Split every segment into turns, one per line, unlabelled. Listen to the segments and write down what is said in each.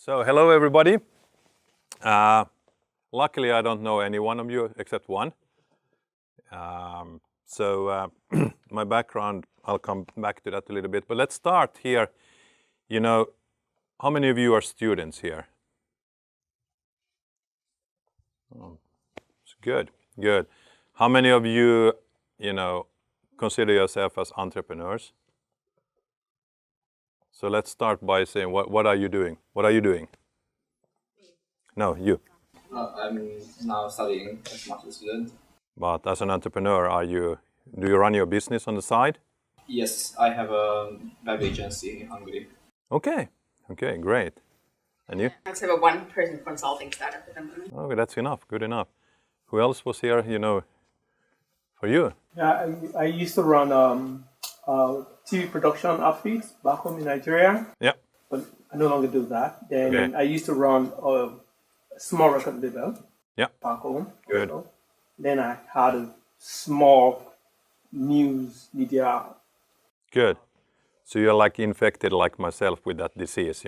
So hello everybody. Luckily I don't know any one of you except one. My background, I'll come back to that a little bit, but let's start here. You know, how many of you are students here? Oh, it's good. How many of you, consider yourself as entrepreneurs? So let's start by saying, what are you doing? What are you doing? No, you.
I'm now studying as a master's student.
But as an entrepreneur, do you run your business on the side?
Yes, I have a web agency in Hungary.
Okay, great. And you?
I have a one-person consulting startup company.
Okay, that's enough, good enough. Who else was here, for you?
Yeah, I used to run TV production outfits back home in Nigeria.
Yeah.
But I no longer do that. Then
Okay.
I used to run a small record label.
Yeah.
Back home.
Good.
Also. Then I had a small news media.
Good. So you're like infected like myself with that disease,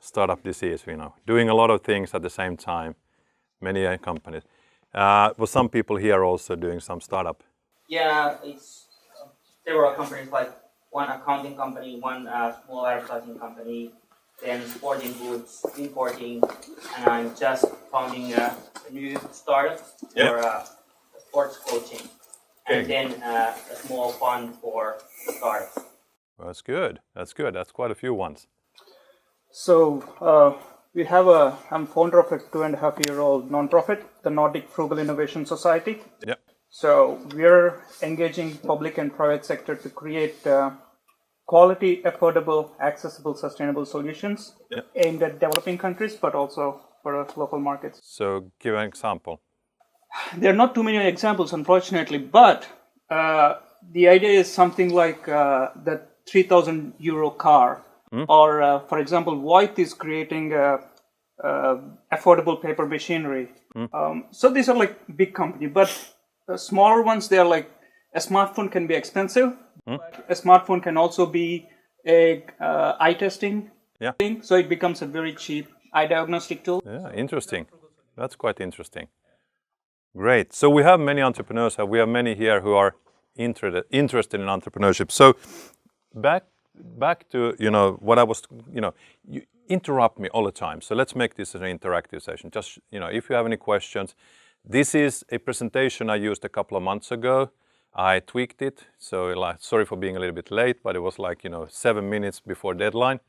startup disease, doing a lot of things at the same time, many companies. Was some people here also doing some startup?
Yeah, it's several companies, like one accounting company, one small advertising company, then sporting goods, importing, and I'm just founding a new startup for sports coaching, and then a small fund for startups.
Well, that's good. That's quite a few ones.
So I'm founder of a 2.5-year-old nonprofit, the Nordic Frugal Innovation Society.
Yeah.
So we're engaging public and private sector to create quality, affordable, accessible, sustainable solutions aimed at developing countries, but also for local markets.
So give an example.
There are not too many examples, unfortunately, but the idea is something like the 3,000 euro car, or for example, Voith is creating affordable paper machinery. So these are like big companies, but the smaller ones, they are like a smartphone can be expensive. But a smartphone can also be a eye testing thing, so it becomes a very cheap eye diagnostic tool.
Yeah, interesting. That's quite interesting. Great. So we have many entrepreneurs. We have many here who are interested in entrepreneurship. So back to what I was you interrupt me all the time. So let's make this an interactive session. Just if you have any questions, this is a presentation I used a couple of months ago. I tweaked it. So sorry for being a little bit late, but it was 7 minutes before deadline.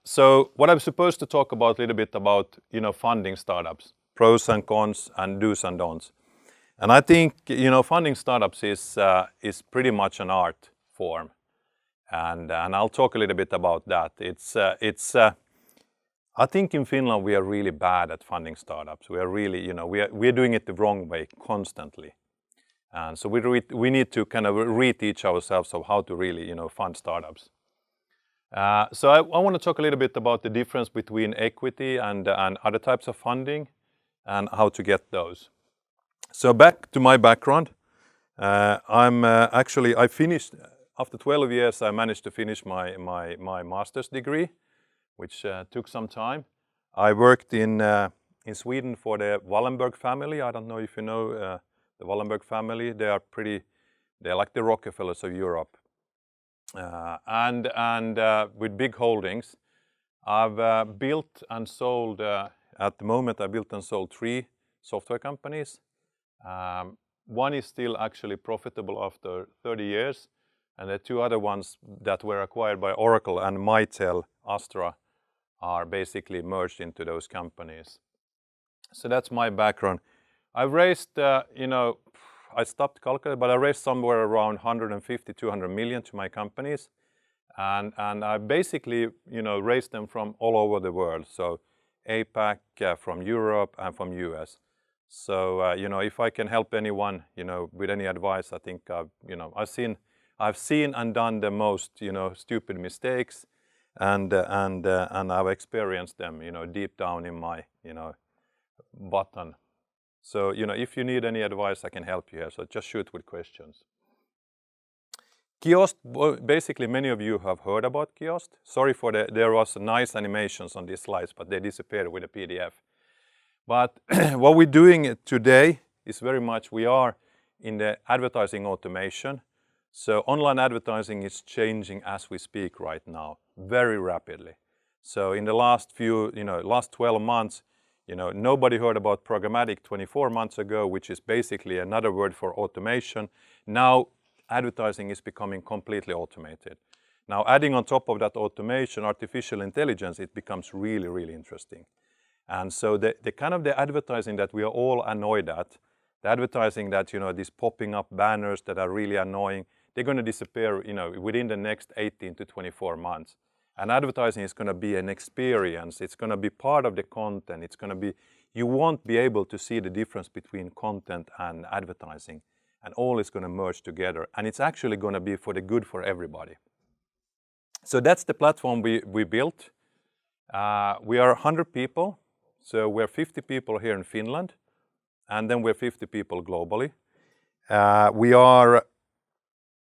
So what I'm supposed to talk about a little bit about funding startups, pros and cons, and do's and don'ts. And I think funding startups is pretty much an art form, and I'll talk a little bit about that. I think in Finland we are really bad at funding startups. We are really we are doing it the wrong way constantly, and so we need to kind of reteach ourselves of how to really fund startups. So I want to talk a little bit about the difference between equity and other types of funding, and how to get those. So back to my background, I finished after 12 years. I managed to finish my master's degree, which took some time. I worked in Sweden for the Wallenberg family. I don't know if you know the Wallenberg family. They're like the Rockefellers of Europe, and with big holdings. I've built and sold. At the moment, I built and sold 3 software companies. One is still actually profitable after 30 years, and the 2 other ones that were acquired by Oracle and Mitel, Aastra, are basically merged into those companies. So that's my background. I've raised, I stopped calculating, but I raised somewhere around 150, 200 million to my companies, and I basically, raised them from all over the world. So APAC, from Europe, and from US. So if I can help anyone, with any advice, I think I've seen and done the most, stupid mistakes, and I've experienced them, deep down in my, button. So if you need any advice, I can help you here. So just shoot with questions. Kiosk, basically many of you have heard about Kiosk. Sorry for there was nice animations on these slides, but they disappeared with a PDF. But what we're doing today is very much, we are in the advertising automation. So online advertising is changing as we speak right now, very rapidly. So in the last 12 months, nobody heard about programmatic 24 months ago, which is basically another word for automation. Now advertising is becoming completely automated. Now adding on top of that automation, artificial intelligence, it becomes really, really interesting. And so the kind of the advertising that we are all annoyed at, the advertising that, these popping up banners that are really annoying, they're going to disappear, within the next 18 to 24 months. And advertising is going to be an experience. It's going to be part of the content. It's going to be, you won't be able to see the difference between content and advertising. And all is going to merge together. And it's actually going to be for the good for everybody. So that's the platform we built. We are 100 people. So we're 50 people here in Finland. And then we're 50 people globally.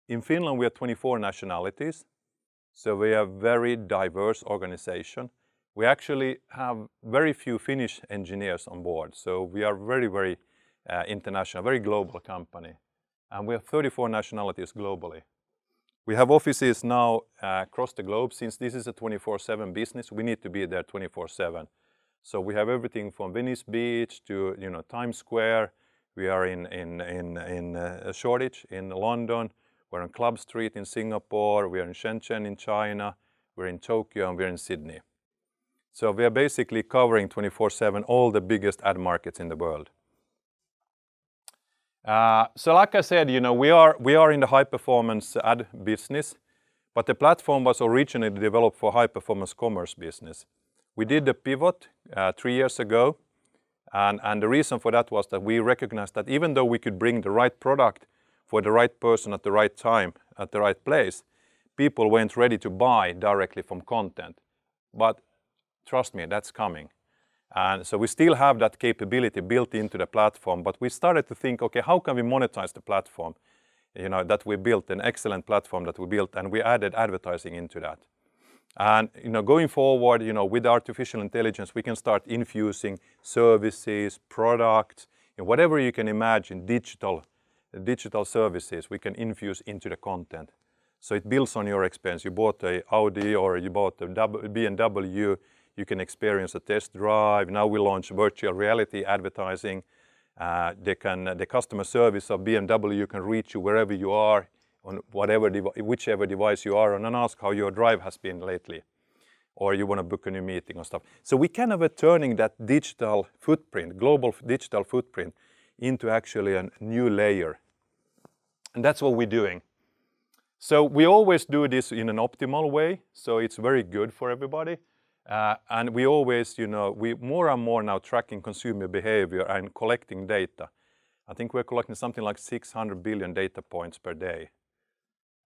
In Finland, we are 24 nationalities. So we are a very diverse organization. We actually have very few Finnish engineers on board. So we are very, very international, very global company. And we have 34 nationalities globally. We have offices now across the globe. Since this is a 24/7 business, we need to be there 24/7. So we have everything from Venice Beach to Times Square. We are in Shoreditch in London. We're on Club Street in Singapore. We are in Shenzhen in China. We're in Tokyo and we're in Sydney. So we are basically covering 24/7 all the biggest ad markets in the world. So like I said, we are in the high performance ad business, but the platform was originally developed for high performance commerce business. We did the pivot 3 years ago, and the reason for that was that we recognized that even though we could bring the right product for the right person at the right time, at the right place, people weren't ready to buy directly from content. But trust me, that's coming. And so we still have that capability built into the platform, but we started to think, okay, how can we monetize the platform that we built, an excellent platform that we built, and we added advertising into that. And going forward, with artificial intelligence, we can start infusing services, products, whatever you can imagine, digital services we can infuse into the content. So it builds on your experience. You bought a Audi or you bought a BMW, you can experience a test drive. Now we launch virtual reality advertising. The customer service of BMW can reach you wherever you are, on whichever device you are, and ask how your drive has been lately. Or you want to book a new meeting or stuff. So we kind of are turning that digital footprint, global digital footprint, into actually a new layer. And that's what we're doing. So we always do this in an optimal way, so it's very good for everybody. And we always, we more and more now tracking consumer behavior and collecting data. I think we're collecting something like 600 billion data points per day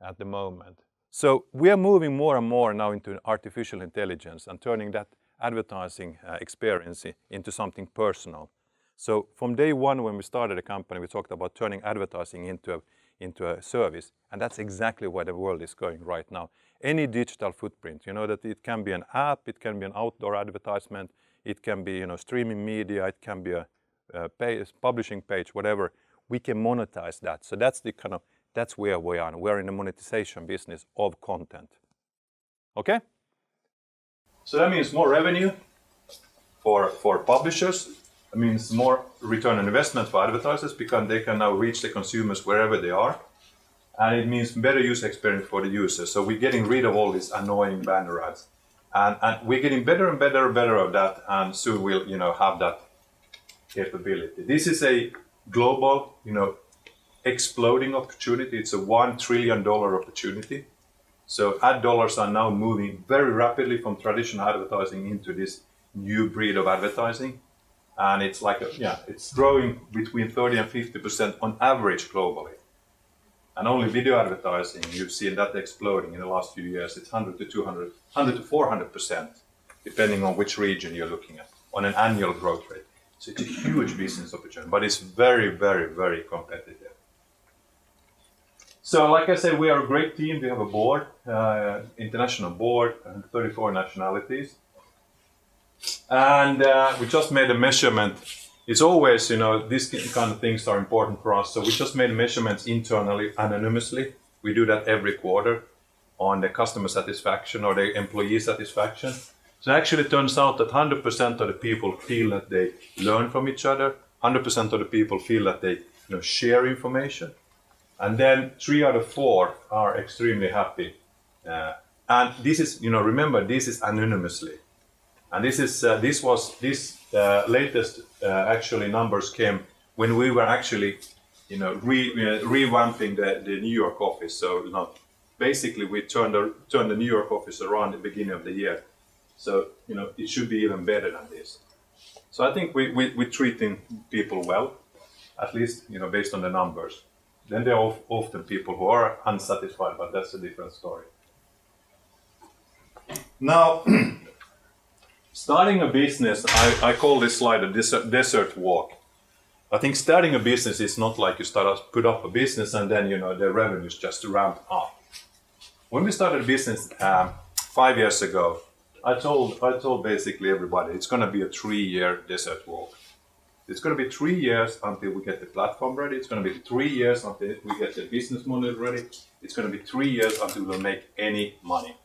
at the moment. So we are moving more and more now into artificial intelligence and turning that advertising experience into something personal. So from day one when we started the company, we talked about turning advertising into a service. And that's exactly where the world is going right now. Any digital footprint, that it can be an app, it can be an outdoor advertisement, it can be streaming media, it can be a publishing page, whatever. We can monetize that. So that's where we are. We're in the monetization business of content. Okay? So that means more revenue for publishers. It means more return on investment for advertisers because they can now reach the consumers wherever they are. And it means better user experience for the users. So we're getting rid of all these annoying banner ads. And we're getting better and better and better of that. And soon we'll have that capability. This is a global, exploding opportunity. It's a $1 trillion opportunity. So ad dollars are now moving very rapidly from traditional advertising into this new breed of advertising. And it's it's growing between 30 and 50% on average globally. And only video advertising, you've seen that exploding in the last few years. It's 100 to 400%, depending on which region you're looking at, on an annual growth rate. So it's a huge business opportunity, but it's very, very, very competitive. So like I said, we are a great team. We have a board, international board, and 34 nationalities. And we just made a measurement. It's always, these kind of things are important for us. So we just made measurements internally, anonymously. We do that every quarter on the customer satisfaction or the employee satisfaction. So actually it turns out that 100% of the people feel that they learn from each other. 100% of the people feel that they share information. And then 3 out of 4 are extremely happy. And this is, remember, this is anonymously. And this latest actually numbers came when we were actually, revamping the New York office. So, basically we turned the New York office around at the beginning of the year. So, it should be even better than this. So I think we're treating people well, at least, based on the numbers. Then there are often people who are unsatisfied, but that's a different story. Now, starting a business, I call this slide a desert walk. I think starting a business is not like you put up a business and then the revenues just ramp up. When we started a business 5 years ago, I told basically everybody it's going to be a 3-year desert walk. It's going to be 3 years until we get the platform ready. It's going to be 3 years until we get the business model ready. It's going to be 3 years until we'll make any money.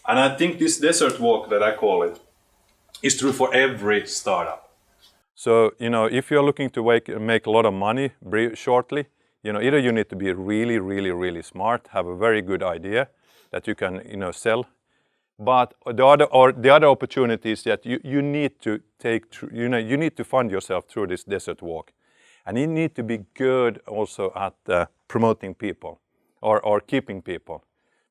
And I think this desert walk that I call it is true for every startup. So, if you're looking to make a lot of money shortly, either you need to be really, really, really smart, have a very good idea that you can, sell. But the other opportunity is that you need to you need to fund yourself through this desert walk, and you need to be good also at promoting people or keeping people,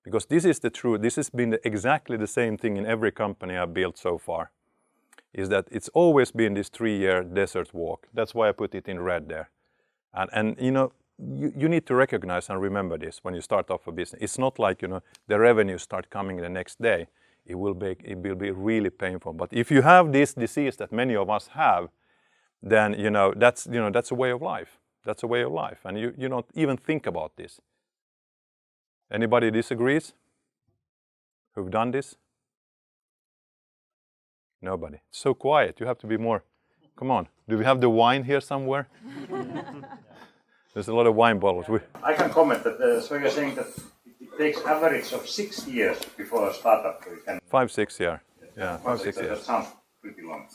because this is the truth. This has been exactly the same thing in every company I've built so far. Is that it's always been this 3-year desert walk. That's why I put it in red there, and you need to recognize and remember this when you start off a business. It's not like the revenues start coming the next day. It will be really painful. But if you have this disease that many of us have, then that's a way of life. That's a way of life, and you don't even think about this. Anybody disagrees? Who've done this? Nobody. It's so quiet. You have to be more. Come on. Do we have the wine here somewhere? There's a lot of wine bottles.
I can comment that. So you're saying that it takes average of 6 years before a startup can.
5-6 years. Yeah, 5-6 years.
That sounds pretty long.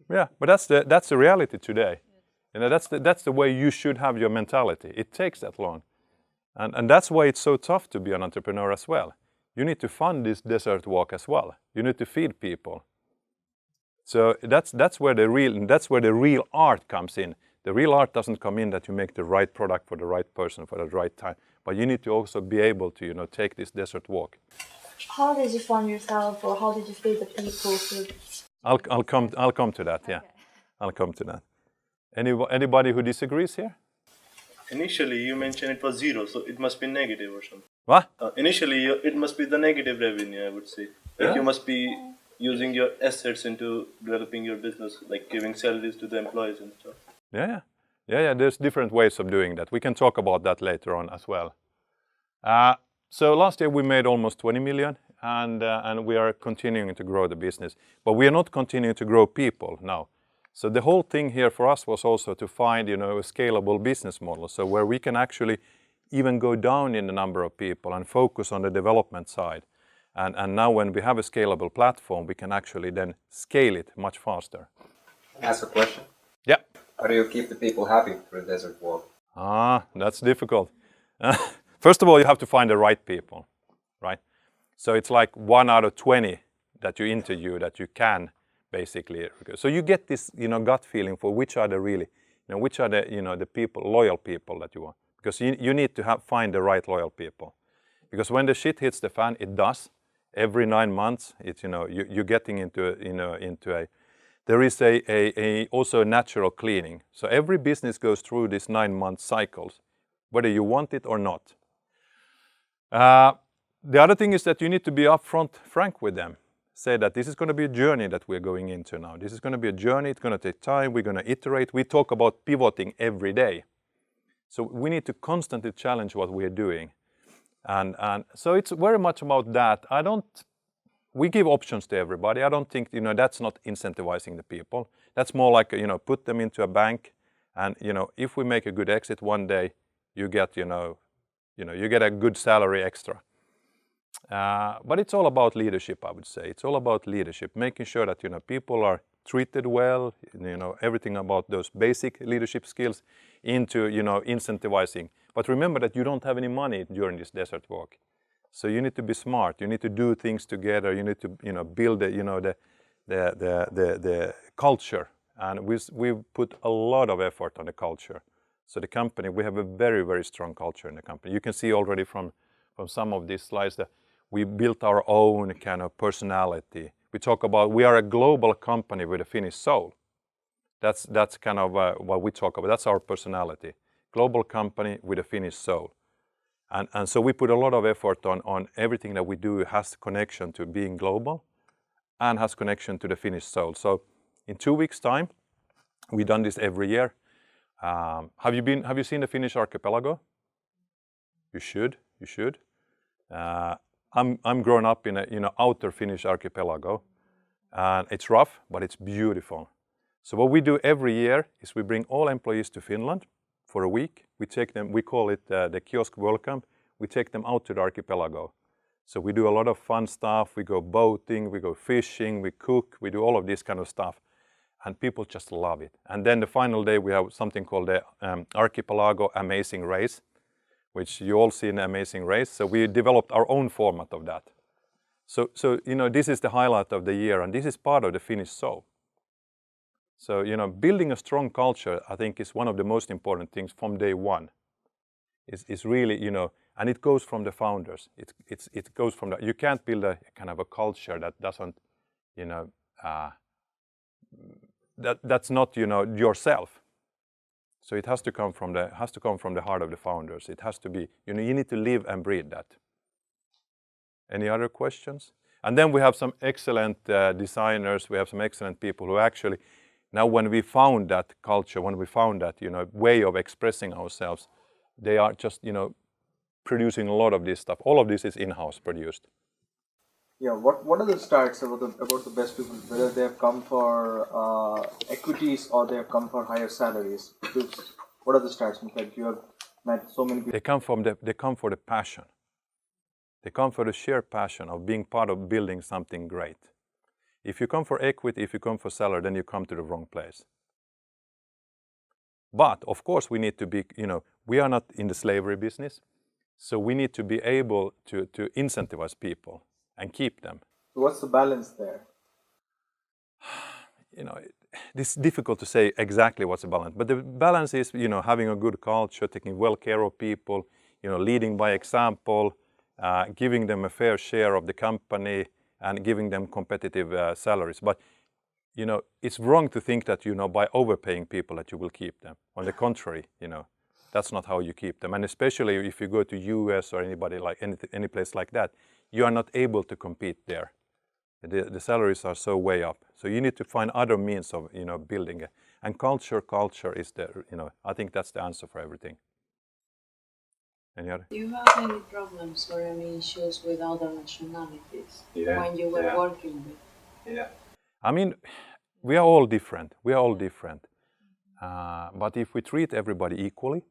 Yeah, but that's the reality today. That's the way you should have your mentality. It takes that long, and that's why it's so tough to be an entrepreneur as well. You need to fund this desert walk as well. You need to feed people. So that's where the real art comes in. The real art doesn't come in that you make the right product for the right person for the right time, but you need to also be able to take this desert walk.
How did you fund yourself, or how did you feed the people?
I'll come to that. Yeah, okay. I'll come to that. Anybody who disagrees here?
Initially, you mentioned it was 0, so it must be negative or something.
What?
Initially, it must be the negative revenue, I would say. Like you must be using your assets into developing your business, like giving salaries to the employees and stuff.
Yeah. There's different ways of doing that. We can talk about that later on as well. So last year we made almost 20 million, and we are continuing to grow the business. But we are not continuing to grow people now. So the whole thing here for us was also to find, a scalable business model, so where we can actually even go down in the number of people and focus on the development side. And now when we have a scalable platform, we can actually then scale it much faster.
Ask a question?
Yeah.
How do you keep the people happy through the desert walk?
That's difficult. First of all, you have to find the right people, right? So it's like 1 out of 20 that you interview that you can basically. So you get this, gut feeling for which are the really, which are the, the people, loyal people that you want. Because you need to find the right loyal people. Because when the shit hits the fan, it does. Every 9 months, it's, you're getting into a, there is also a natural cleaning. So every business goes through these 9-month cycles, whether you want it or not. The other thing is that you need to be upfront, frank with them. Say that this is going to be a journey that we're going into now. This is going to be a journey. It's going to take time. We're going to iterate. We talk about pivoting every day. So we need to constantly challenge what we're doing. And so it's very much about that. We give options to everybody. I don't think, that's not incentivizing the people. That's more like, put them into a bank, and, if we make a good exit one day, you get, you get a good salary extra. But it's all about leadership, I would say. It's all about leadership, making sure that, people are treated well, everything about those basic leadership skills into, incentivizing. But remember that you don't have any money during this desert walk. So you need to be smart. You need to do things together. You need to, build the culture. And we've put a lot of effort on the culture. So the company, we have a very, very strong culture in the company. You can see already from some of these slides that we built our own kind of personality. We talk about we are a global company with a Finnish soul. That's kind of what we talk about. That's our personality. Global company with a Finnish soul. And so we put a lot of effort on everything that we do has connection to being global and has connection to the Finnish soul. So in 2 weeks' time, we've done this every year. Have you seen the Finnish archipelago? You should. I'm grown up in a outer Finnish archipelago, and it's rough, but it's beautiful. So what we do every year is we bring all employees to Finland for a week. We take them, we call it the Kiosk welcome. We take them out to the archipelago. So we do a lot of fun stuff. We go boating, we go fishing, we cook, we do all of this kind of stuff. And people just love it. And then the final day we have something called the Archipelago Amazing Race, which you all see in the Amazing Race. So we developed our own format of that. So this is the highlight of the year, and this is part of the Finnish soul. So, building a strong culture, I think, is one of the most important things from day one. It's really, and it goes from the founders. It goes from that. You can't build a kind of a culture that doesn't, that's not, yourself. So it has to come from the heart of the founders. It has to be, you need to live and breathe that. Any other questions? And then we have some excellent designers. We have some excellent people who actually, now when we found that culture, when we found that, way of expressing ourselves, they are just, producing a lot of this stuff. All of this is in-house produced.
Yeah, what are the stats about the best people, whether they have come for equities or they have come for higher salaries? What are the stats? In fact, you have met so many people.
They come for the passion. They come for the sheer passion of being part of building something great. If you come for equity, if you come for salary, then you come to the wrong place. But of course we need to be, we are not in the slavery business, so we need to be able to incentivize people and keep them.
So what's the balance there?
It's difficult to say exactly what's the balance, but the balance is, having a good culture, taking well care of people, leading by example, giving them a fair share of the company, and giving them competitive salaries. But, it's wrong to think that, by overpaying people that you will keep them. On the contrary, that's not how you keep them. And especially if you go to US or any place like that, you are not able to compete there. The salaries are so way up. So you need to find other means of, building it. And culture is the, I think that's the answer for everything. Any other?
Do you have any problems or any issues with other nationalities when you were working with?
Yeah. I mean, we are all different. But if we treat everybody equally,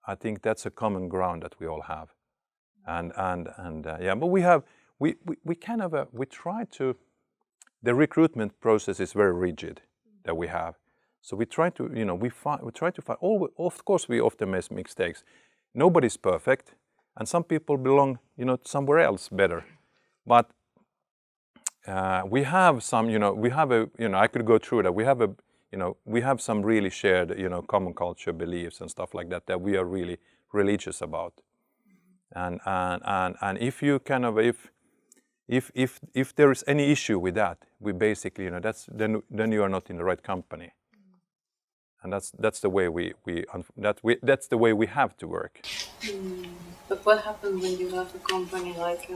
I think that's a common ground that we all have. But we try to, the recruitment process is very rigid that we have. So we try to, we try to find, of course we often make mistakes. Nobody's perfect, and some people belong, somewhere else better. But we have some, I could go through that. We have some really shared, common culture beliefs and stuff like that we are really religious about. And if you kind of, if there is any issue with that, we basically, then you are not in the right company. And that's the way that's the way we have to work.
But what happens when you have a company like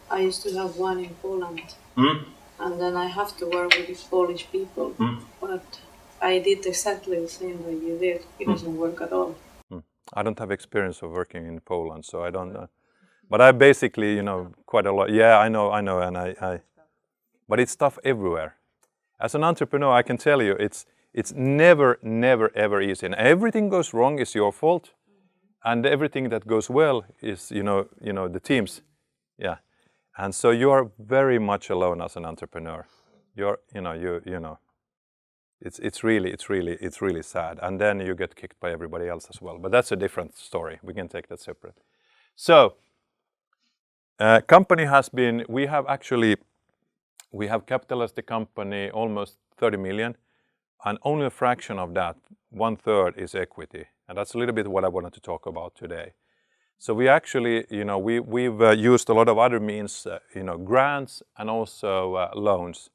I used to have one in Poland, and then I have to work with these Polish people, but I did exactly the same way you did. It doesn't work at all.
I don't have experience of working in Poland, so I don't know. But I basically, you know, quite a lot. Yeah, I know, and but it's tough everywhere. As an entrepreneur, I can tell you, it's never, ever easy. And everything goes wrong is your fault, and everything that goes well is, you know, the teams. Yeah, and so you are very much alone as an entrepreneur. You're, you know, it's really sad. And then you get kicked by everybody else as well. But that's a different story. We can take that separate. So, company has been. We have capitalized the company almost 30 million, and only a fraction of that, 1/3, is equity. And that's a little bit what I wanted to talk about today. So we actually, you know, we've used a lot of other means, you know, grants and also loans,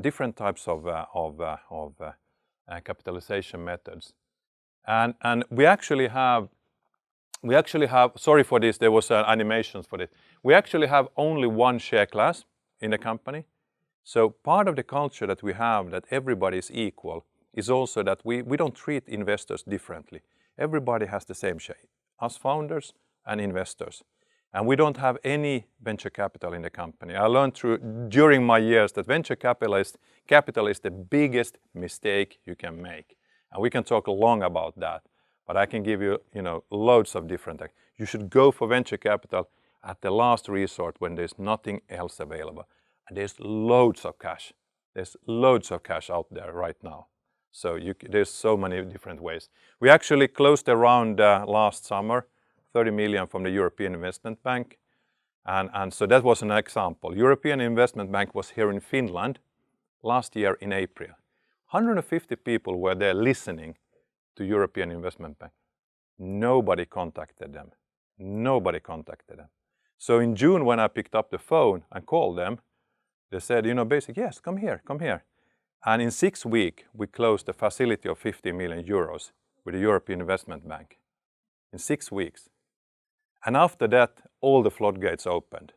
different types of capitalization methods. And we actually have, sorry for this, there was animations for this. We actually have only one share class in the company. So part of the culture that we have, that everybody is equal, is also that we don't treat investors differently. Everybody has the same share, us founders and investors. And we don't have any venture capital in the company. I learned during my years that venture capital is the biggest mistake you can make. And we can talk long about that. But I can give you, you know, loads of different things. You should go for venture capital at the last resort when there's nothing else available. And there's loads of cash. There's loads of cash out there right now. So there's so many different ways. We actually closed a round last summer, 30 million from the European Investment Bank. And so that was an example. European Investment Bank was here in Finland last year in April. 150 people were there listening to European Investment Bank. Nobody contacted them. Nobody contacted them. So in June, when I picked up the phone and called them, they said, you know, basically, yes, come here, come here. And in 6 weeks, we closed a facility of 50 million euros with the European Investment Bank. In 6 weeks. And after that, all the floodgates opened.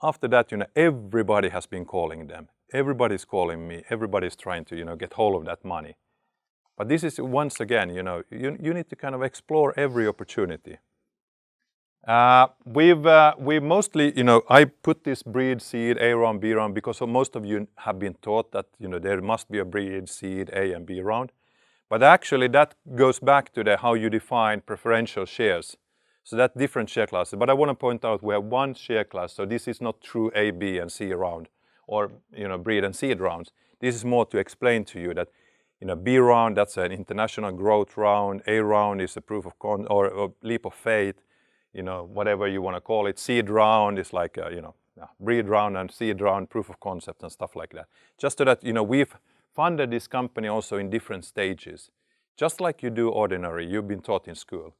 After that, you know, everybody has been calling them. Everybody's calling me. Everybody's trying to, you know, get hold of that money. But this is, once again, you know, you need to kind of explore every opportunity. We mostly, you know, I put this breed, seed, A round, B round, because most of you have been taught that, you know, there must be a breed, seed, A and B round. But actually that goes back to how you define preferential shares. So that's different share classes. But I want to point out we have one share class, so this is not true A, B and C round, or, you know, breed and seed rounds. This is more to explain to you that, you know, B round, that's an international growth round. A round is a proof of or leap of faith, you know, whatever you want to call it. Seed round is like, you know, breed round and seed round, proof of concept and stuff like that. Just so that, you know, we've funded this company also in different stages. Just like you do ordinary, you've been taught in school.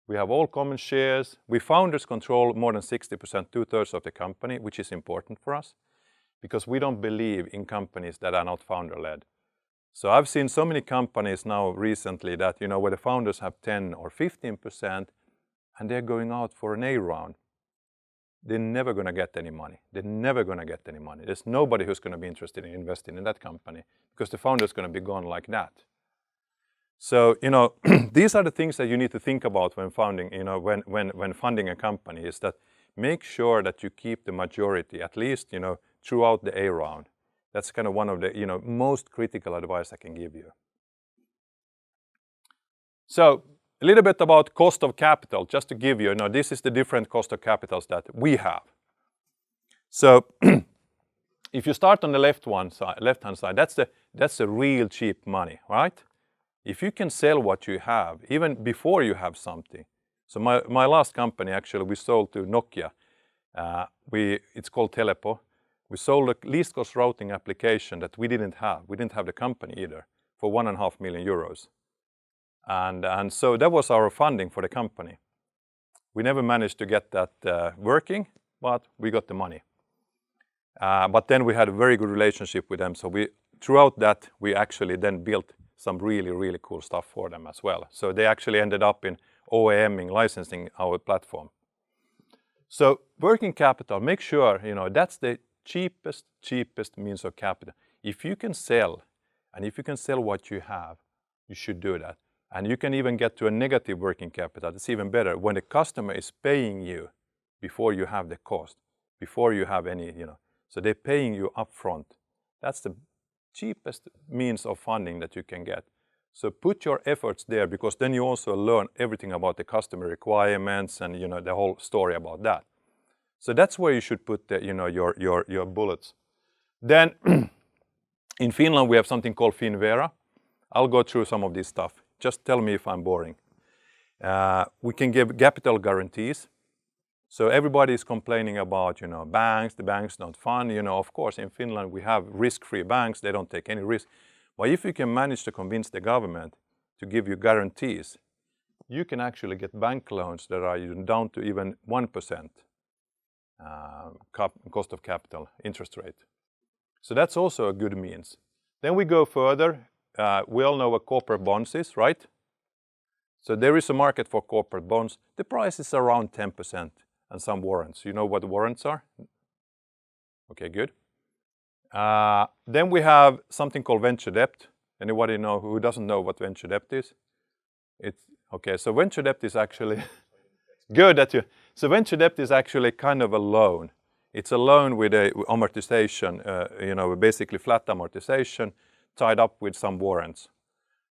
We have all common shares. We founders control more than 60%, 2/3 of the company, which is important for us because we don't believe in companies that are not founder-led. So I've seen so many companies now recently that, you know, where the founders have 10 or 15% and they're going out for an A round. They're never going to get any money. They're never going to get any money. There's nobody who's going to be interested in investing in that company because the founder is going to be gone like that. So, you know, these are the things that you need to think about when founding, you know, when funding a company, is that make sure that you keep the majority, at least, you know, throughout the A round. That's kind of one of the, you know, most critical advice I can give you. So, a little bit about cost of capital, just to give you, you know, this is the different cost of capitals that we have. So, if you start on the left-hand side, that's the real cheap money, right? If you can sell what you have, even before you have something. So my last company, actually, we sold to Nokia. It's called Telepo. We sold a least cost routing application that we didn't have. We didn't have the company either, for 1.5 million euros. And so that was our funding for the company. We never managed to get that working, but we got the money. But then we had a very good relationship with them. So throughout that, we actually then built some really, really cool stuff for them as well. So they actually ended up in OEMing, licensing our platform. So working capital, make sure, you know, that's the cheapest means of capital. If you can sell, and if you can sell what you have, you should do that. And you can even get to a negative working capital. It's even better when the customer is paying you before you have the cost, before you have any, so they're paying you upfront. That's the cheapest means of funding that you can get. So put your efforts there, because then you also learn everything about the customer requirements and the whole story about that. So that's where you should put the, your bullets. Then in Finland we have something called Finvera. I'll go through some of this stuff. Just tell me if I'm boring. We can give capital guarantees. So everybody is complaining about, banks. The banks don't fund. Of course, in Finland we have risk-free banks. They don't take any risk. But if you can manage to convince the government to give you guarantees, you can actually get bank loans that are down to even 1% cost of capital interest rate. So that's also a good means. Then we go further. We all know what corporate bonds is, right? So there is a market for corporate bonds. The price is around 10%, and some warrants. You know what warrants are? Okay, good. Then we have something called venture debt. Anybody know who doesn't know what venture debt is? It's okay. So venture debt is actually good at you. So venture debt is actually kind of a loan. It's a loan with a amortization. Basically flat amortization tied up with some warrants.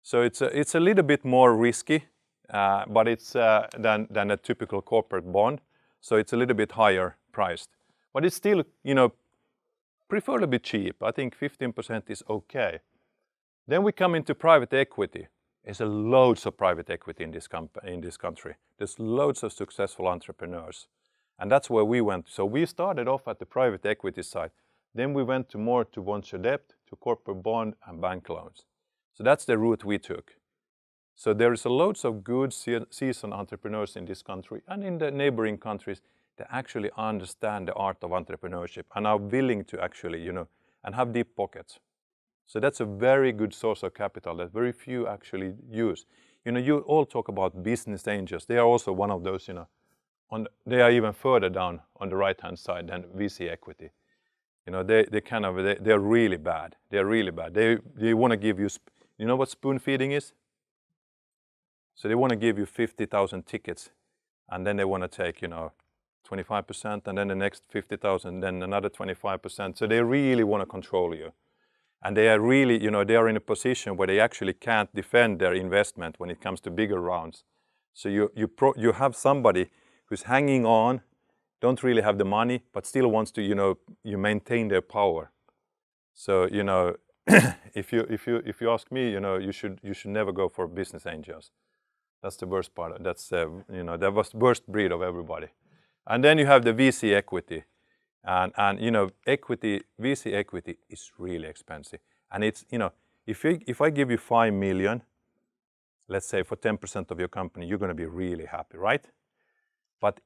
So it's a little bit more risky, but it's than a typical corporate bond. So it's a little bit higher priced, but it's still preferably cheap. I think 15% is okay. Then we come into private equity. There's loads of private equity in this country. There's loads of successful entrepreneurs, and that's where we went. So we started off at the private equity side. Then we went more to venture debt, to corporate bond and bank loans. So that's the route we took. So there is loads of good seasoned entrepreneurs in this country and in the neighboring countries that actually understand the art of entrepreneurship and are willing to actually, and have deep pockets. So that's a very good source of capital that very few actually use. You all talk about business angels. They are also one of those, they are even further down on the right-hand side than VC equity. They're really bad. They're really bad. They want to give you, you know what spoon feeding is? So they want to give you 50,000 tickets, and then they want to take, 25%, and then the next 50,000, then another 25%. So they really want to control you. And they are really, they are in a position where they actually can't defend their investment when it comes to bigger rounds. So you have somebody who's hanging on, don't really have the money, but still wants to, you maintain their power. So, if you ask me, you should never go for business angels. That's the worst part. That's that was the worst breed of everybody. And then you have the VC equity, and VC equity is really expensive. And it's if I give you 5 million, let's say for 10% of your company, you're going to be really happy, right? But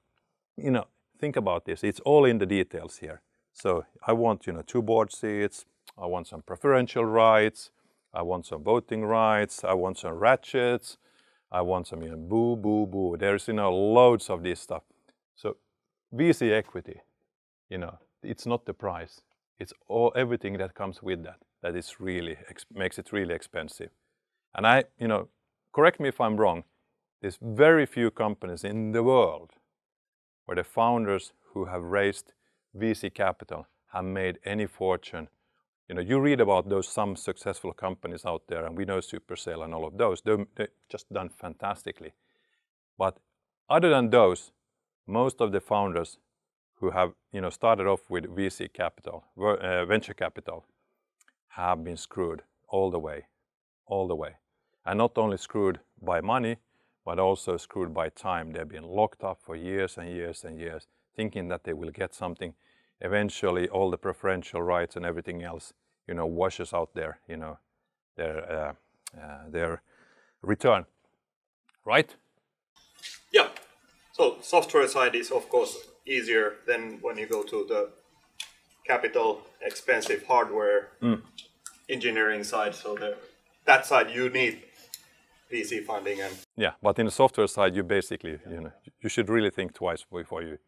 think about this. It's all in the details here. So I want 2 board seats. I want some preferential rights. I want some voting rights. I want some ratchets. I want some boo, boo, boo. There's loads of this stuff. So VC equity, it's not the price. It's everything that comes with that is really makes it really expensive. And correct me if I'm wrong. There's very few companies in the world where the founders who have raised VC capital have made any fortune. You read about some successful companies out there, and we know Supercell and all of those. They've just done fantastically. But other than those, most of the founders who have started off with VC capital, venture capital, have been screwed all the way. And not only screwed by money, but also screwed by time. They've been locked up for years and years and years, thinking that they will get something. Eventually, all the preferential rights and everything else, washes out their return, right?
Yeah. So software side is of course easier than when you go to the capital expensive hardware engineering side. So that side you need VC funding and
but in the software side, you basically you should really think twice before you,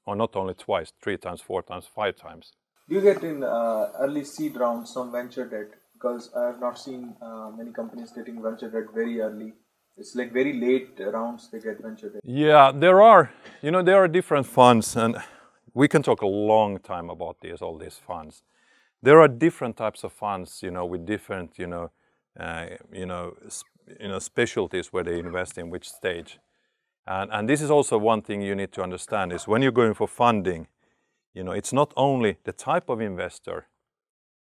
or not only twice, 3 times, 4 times, 5 times.
Do you get in early seed rounds some venture debt? Because I have not seen many companies getting venture debt very early. It's like very late rounds they get venture debt.
Yeah, there are different funds, and we can talk a long time about all these funds. There are different types of funds, with different, specialties where they invest in which stage. And this is also one thing you need to understand is when you're going for funding, it's not only the type of investor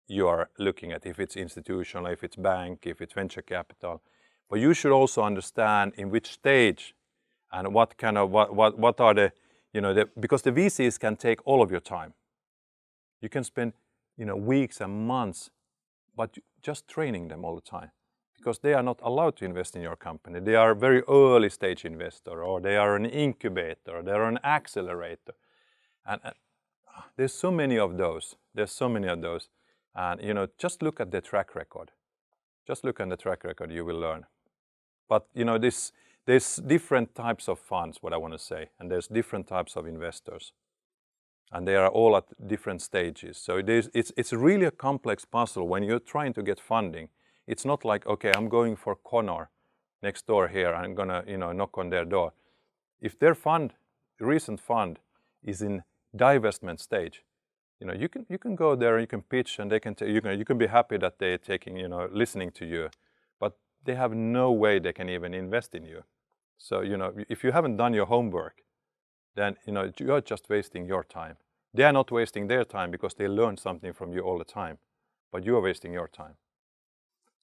you are looking at, if it's institutional, if it's bank, if it's venture capital, but you should also understand in which stage and what are the, because the VCs can take all of your time. You can spend, weeks and months, but just training them all the time because they are not allowed to invest in your company. They are a very early stage investor, or they are an incubator, they are an accelerator. And there's so many of those. And, just look at the track record. Just look at the track record, you will learn. But, there's different types of funds, what I want to say, and there's different types of investors. And they are all at different stages. So it's really a complex puzzle when you're trying to get funding. It's not like, okay, I'm going for Connor next door here, I'm going to, knock on their door. If their recent fund is in divestment stage, you can go there, you can pitch, and they can you can be happy that they're taking, listening to you, but they have no way they can even invest in you. So, if you haven't done your homework, then, you are just wasting your time. They are not wasting their time because they learn something from you all the time, but you are wasting your time.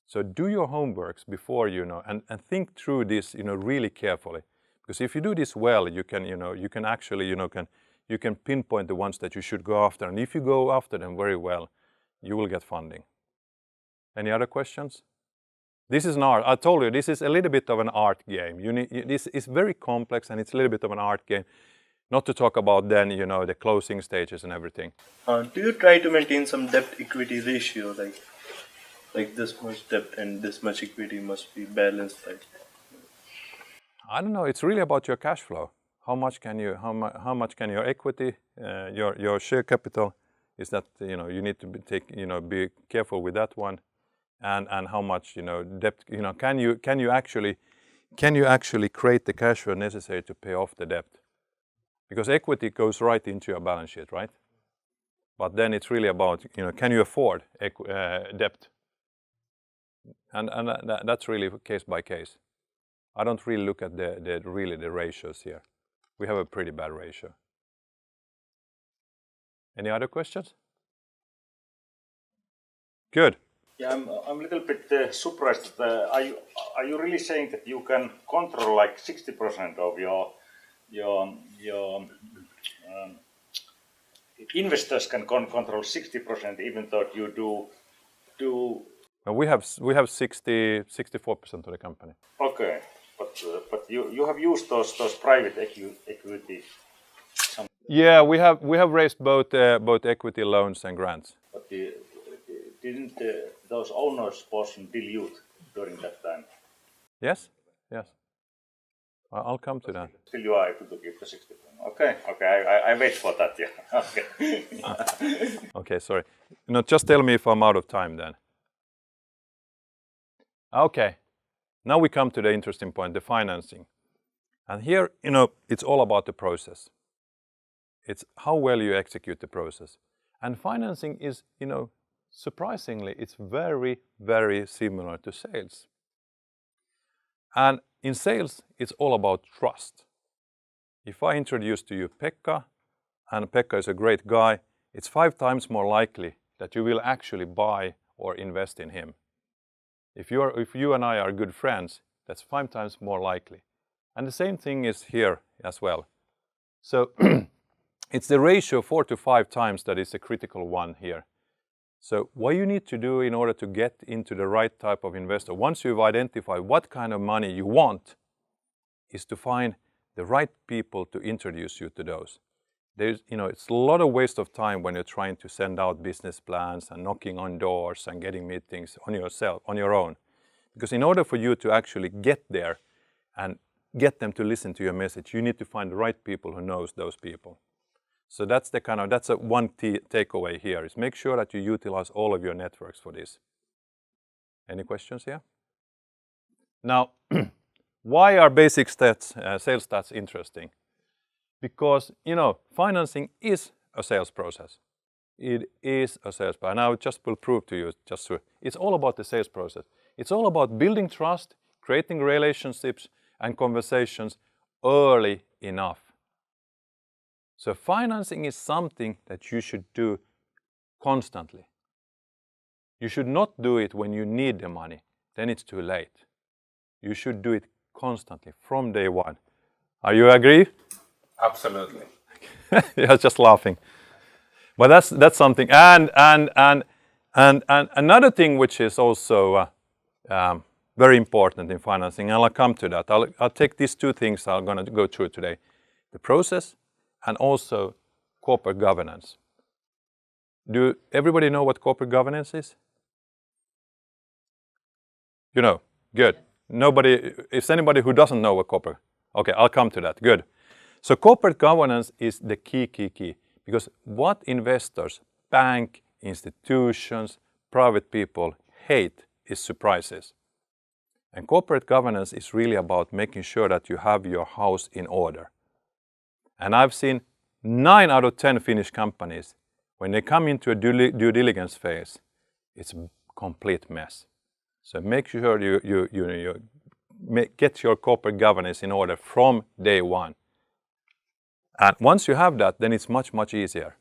So do your homeworks before, and think through this, really carefully. Because if you do this well, you can actually, you can pinpoint the ones that you should go after. And if you go after them very well, you will get funding. Any other questions? This is an art. I told you, this is a little bit of an art game. This is very complex, and it's a little bit of an art game. Not to talk about then, the closing stages and everything.
Do you try to maintain some debt equity ratio, like this much debt and this much equity must be balanced?
I don't know. It's really about your cash flow. How much can your equity, your share capital, is that you need to be careful with that one, and how much debt can you actually create the cash flow necessary to pay off the debt, because equity goes right into your balance sheet, right? But then it's really about can you afford debt, and that's really case by case. I don't really look at the ratios here. We have a pretty bad ratio. Any other questions? Good.
Yeah, I'm a little bit surprised. Are you really saying that you can control like 60% of your investors can control 60%, even though you do?
Well, we have 64% of the company.
Okay, but you have used those private equity.
Yeah, we have raised both equity loans and grants.
But didn't those owners portion dilute during that time?
Yes. I'll come to that.
Still you are able to give the 60%. Okay, I wait for that, yeah. Okay.
Okay, sorry. Just tell me if I'm out of time then. Okay, now we come to the interesting point, the financing. And here, it's all about the process. It's how well you execute the process. And financing is, surprisingly, it's very, very similar to sales. And in sales, it's all about trust. If I introduce to you Pekka, and Pekka is a great guy, it's 5 times more likely that you will actually buy or invest in him. If you and I are good friends, that's 5 times more likely. And the same thing is here as well. So it's the ratio 4 to 5 times that is the critical one here. So what you need to do in order to get into the right type of investor, once you've identified what kind of money you want, is to find the right people to introduce you to those. It's a lot of waste of time when you're trying to send out business plans and knocking on doors and getting meetings on your own. Because in order for you to actually get there and get them to listen to your message, you need to find the right people who knows those people. So that's one takeaway here, is make sure that you utilize all of your networks for this. Any questions here? Now, Why are basic stats, sales stats interesting? Because, financing is a sales process. It is a sales process. And I just will prove to you, it's all about the sales process. It's all about building trust, creating relationships and conversations early enough. So financing is something that you should do constantly. You should not do it when you need the money. Then it's too late. You should do it constantly from day one. Are you agree?
Absolutely.
Yeah, just laughing. But that's something. And another thing which is also very important in financing, and I'll come to that. I'll take these two things I'm going to go through today: the process and also corporate governance. Do everybody know what corporate governance is? You know, good. Nobody, is anybody who doesn't know what corporate? Okay, I'll come to that. Good. So corporate governance is the key. Because what investors, bank, institutions, private people hate is surprises. And corporate governance is really about making sure that you have your house in order. And I've seen 9 out of 10 Finnish companies, when they come into a due diligence phase, it's a complete mess. So make sure you get your corporate governance in order from day one. And once you have that, then it's much easier.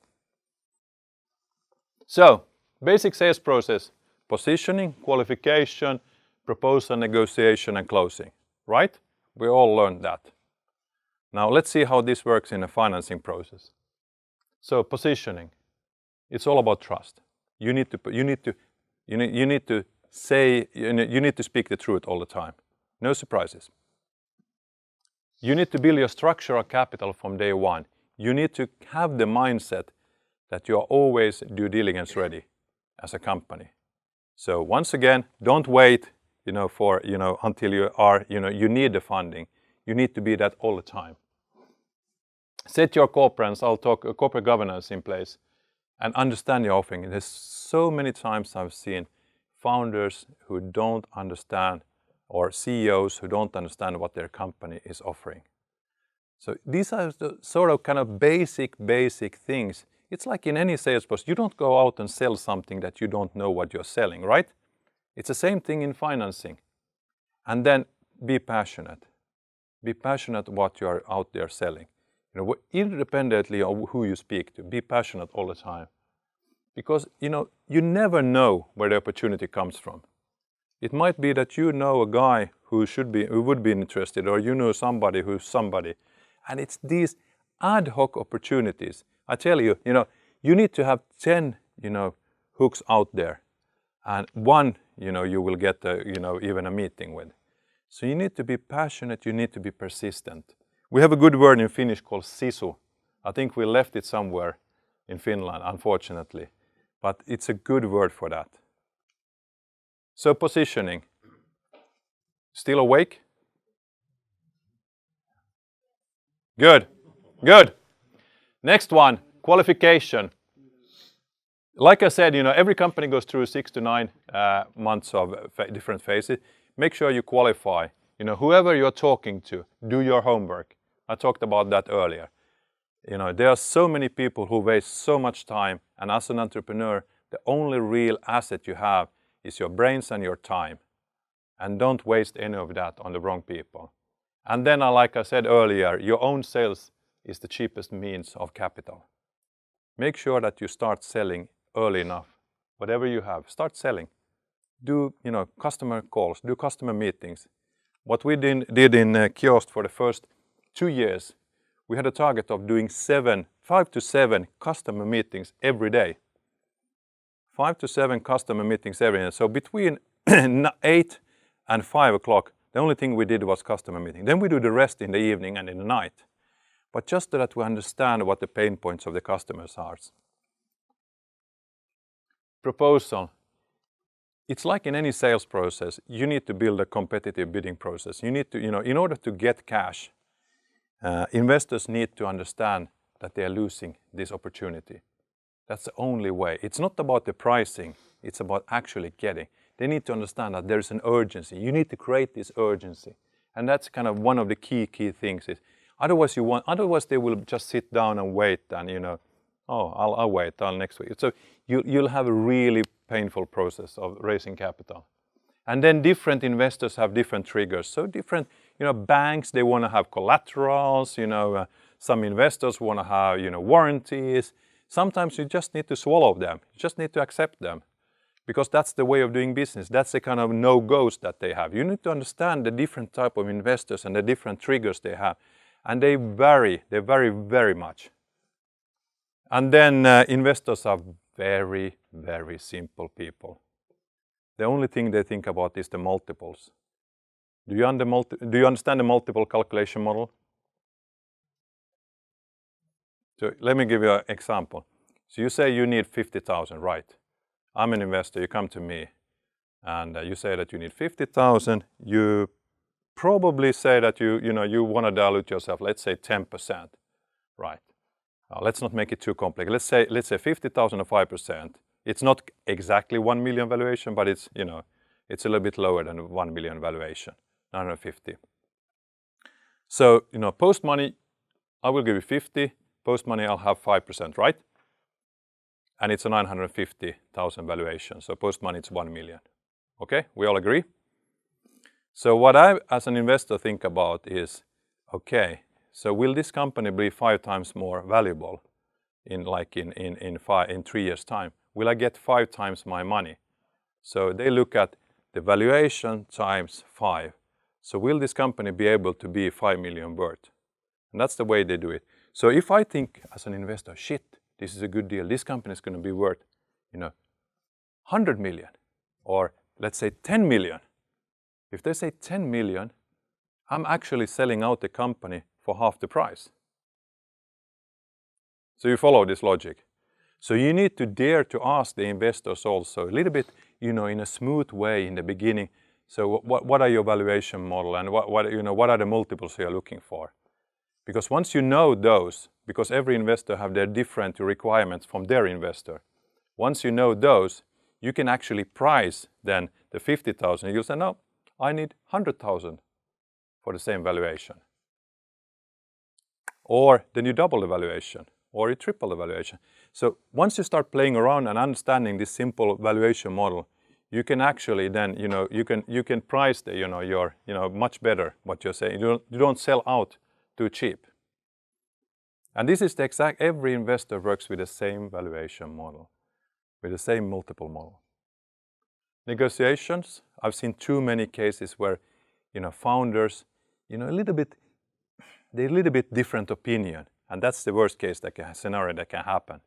So, basic sales process: positioning, qualification, proposal, negotiation, and closing. Right? We all learned that. Now let's see how this works in a financing process. So positioning, it's all about trust. You need to speak the truth all the time. No surprises. You need to build your structural capital from day one. You need to have the mindset that you are always due diligence ready as a company. So once again, don't wait, until you are, you need the funding. You need to be that all the time. Set your corporate governance in place and understand your offering. There's so many times I've seen founders who don't understand, or CEOs who don't understand what their company is offering. So these are the sort of kind of basic things. It's like in any sales process. You don't go out and sell something that you don't know what you're selling, right? It's the same thing in financing. And then be passionate. Be passionate what you are out there selling. Independently of who you speak to, be passionate all the time. Because, you never know where the opportunity comes from. It might be that you know a guy who would be interested, or you know somebody who's somebody. And it's these ad hoc opportunities. I tell you, you need to have 10, hooks out there. And one, you will get, even a meeting with. So you need to be passionate, you need to be persistent. We have a good word in Finnish called sisu. I think we left it somewhere in Finland, unfortunately. But it's a good word for that. So positioning. Still awake? Good. Next one, qualification. Like I said, every company goes through 6 to 9 months of different phases. Make sure you qualify. Whoever you're talking to, do your homework. I talked about that earlier. There are so many people who waste so much time, and as an entrepreneur, the only real asset you have is your brains and your time. And don't waste any of that on the wrong people. And then, like I said earlier, your own sales is the cheapest means of capital. Make sure that you start selling early enough. Whatever you have, start selling. Do, customer calls, do customer meetings. What we did in Kios for the first 2 years, we had a target of doing 5 to 7 customer meetings every day. 5 to 7 customer meetings every day. So between 8 and 5 o'clock, the only thing we did was customer meeting. Then we do the rest in the evening and in the night. But just so that we understand what the pain points of the customers are. Proposal. It's like in any sales process, you need to build a competitive bidding process. You need to, in order to get cash, investors need to understand that they are losing this opportunity. That's the only way. It's not about the pricing, it's about actually getting. They need to understand that there is an urgency. You need to create this urgency. And that's kind of one of the key things. Is otherwise they will just sit down and wait and I'll wait till next week. So you'll have a really painful process of raising capital. And then different investors have different triggers. So different, banks, they want to have collaterals, some investors want to have, warranties. Sometimes you just need to swallow them. You just need to accept them. Because that's the way of doing business. That's the kind of no-goes that they have. You need to understand the different type of investors and the different triggers they have. And they vary very much. And then investors are very, very simple people. The only thing they think about is the multiples. Do you understand the multiple calculation model? So let me give you an example. So you say you need 50,000, right? I'm an investor, you come to me and you say that you need 50,000. You probably say that you want to dilute yourself, let's say 10%, right? Let's not make it too complex. Let's say 50,000 or 5%. It's not exactly 1 million valuation, but it's it's a little bit lower than 1 million valuation, 950. So post money, I will give you 50. Post money, I'll have 5%, right? And it's a 950,000 valuation. So post money, it's 1 million. Okay, we all agree? So what I, as an investor, think about is, okay, so will this company be 5 times more valuable in 3 years' time? Will I get 5 times my money? So they look at the valuation times 5. So will this company be able to be 5 million worth? And that's the way they do it. So if I think as an investor, shit, this is a good deal, this company is going to be worth, 100 million, or let's say 10 million. If they say 10 million, I'm actually selling out the company for half the price. So you follow this logic. So you need to dare to ask the investors also a little bit, in a smooth way in the beginning. So what are your valuation model and what are the multiples you're looking for? Because once you know those, because every investor have their different requirements from their investor. Once you know those, you can actually price then the 50,000. You'll say, no, I need 100,000 for the same valuation. Or then you double the valuation, or you triple the valuation. So once you start playing around and understanding this simple valuation model, you can actually then, you can price the, your, much better what you're saying. You don't sell out too cheap. And this is the exact, every investor works with the same valuation model, with the same multiple model. Negotiations, I've seen too many cases where, founders, they're a little bit different opinion. And that's the worst case scenario that can happen.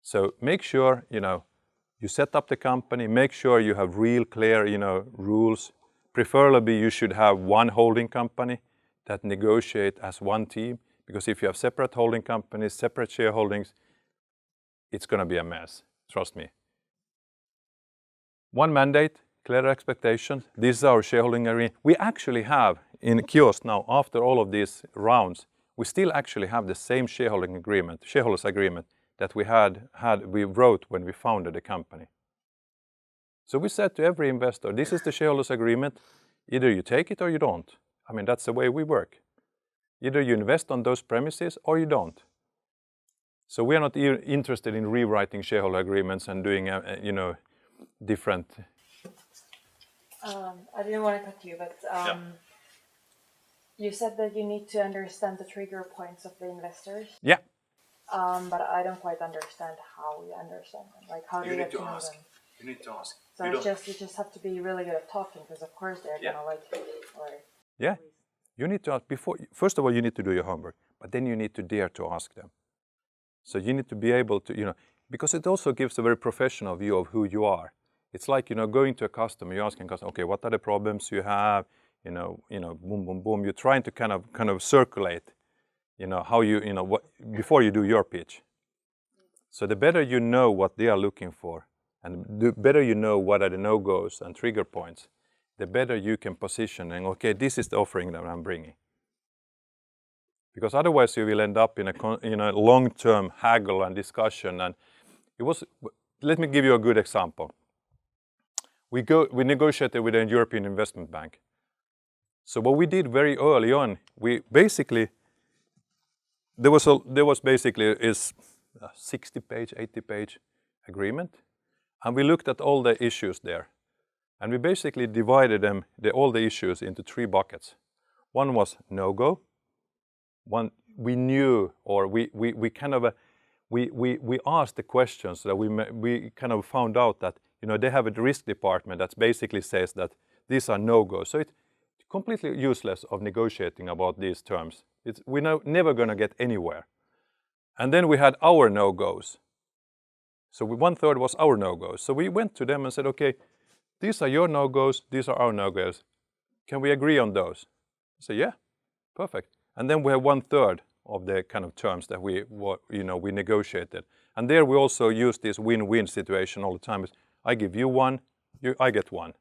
So make sure, you set up the company, make sure you have real clear, rules. Preferably you should have one holding company that negotiate as one team, because if you have separate holding companies, separate shareholdings, it's going to be a mess, trust me. One mandate, clear expectations. This is our shareholding agreement. We actually have in Kios now, after all of these rounds, we still actually have the same shareholders agreement that we wrote when we founded the company. So we said to every investor, this is the shareholders agreement. Either you take it or you don't. I mean, that's the way we work. Either you invest on those premises or you don't. So we are not interested in rewriting shareholder agreements and doing, different.
I didn't want to cut you, but you said that you need to understand the trigger points of the investors.
Yeah.
But I don't quite understand how you understand them. Like, how do you get to know them?
You need to ask.
So you just have to be really good at talking, because of course they're gonna like you.
Yeah. You need to ask before. First of all, you need to do your homework, but then you need to dare to ask them. So you need to be able to, because it also gives a very professional view of who you are. It's like, going to a customer, you're asking customer, okay, what are the problems you have? Boom, boom, boom. You're trying to kind of circulate, how before you do your pitch. So the better you know what they are looking for, and the better you know what are the no-goes and trigger points, the better you can position and, okay, this is the offering that I'm bringing. Because otherwise you will end up in a long-term haggle and discussion. And let me give you a good example. We negotiated with a European investment bank. So what we did very early on, we basically, there was basically a 60-page, 80-page agreement, and we looked at all the issues there. And we basically divided all the issues into 3 buckets. One was no-go. One we knew, or we asked the questions that we kind of found out that they have a risk department that basically says that these are no-go. So it's completely useless of negotiating about these terms. We're never going to get anywhere. And then we had our no-goes. So 1/3 was our no-goes. So we went to them and said, okay, these are your no-goes, these are our no-goes. Can we agree on those? So yeah, perfect. And then we have 1/3 of the kind of terms that we negotiated. And there we also use this win-win situation all the time. I give you one, I get one.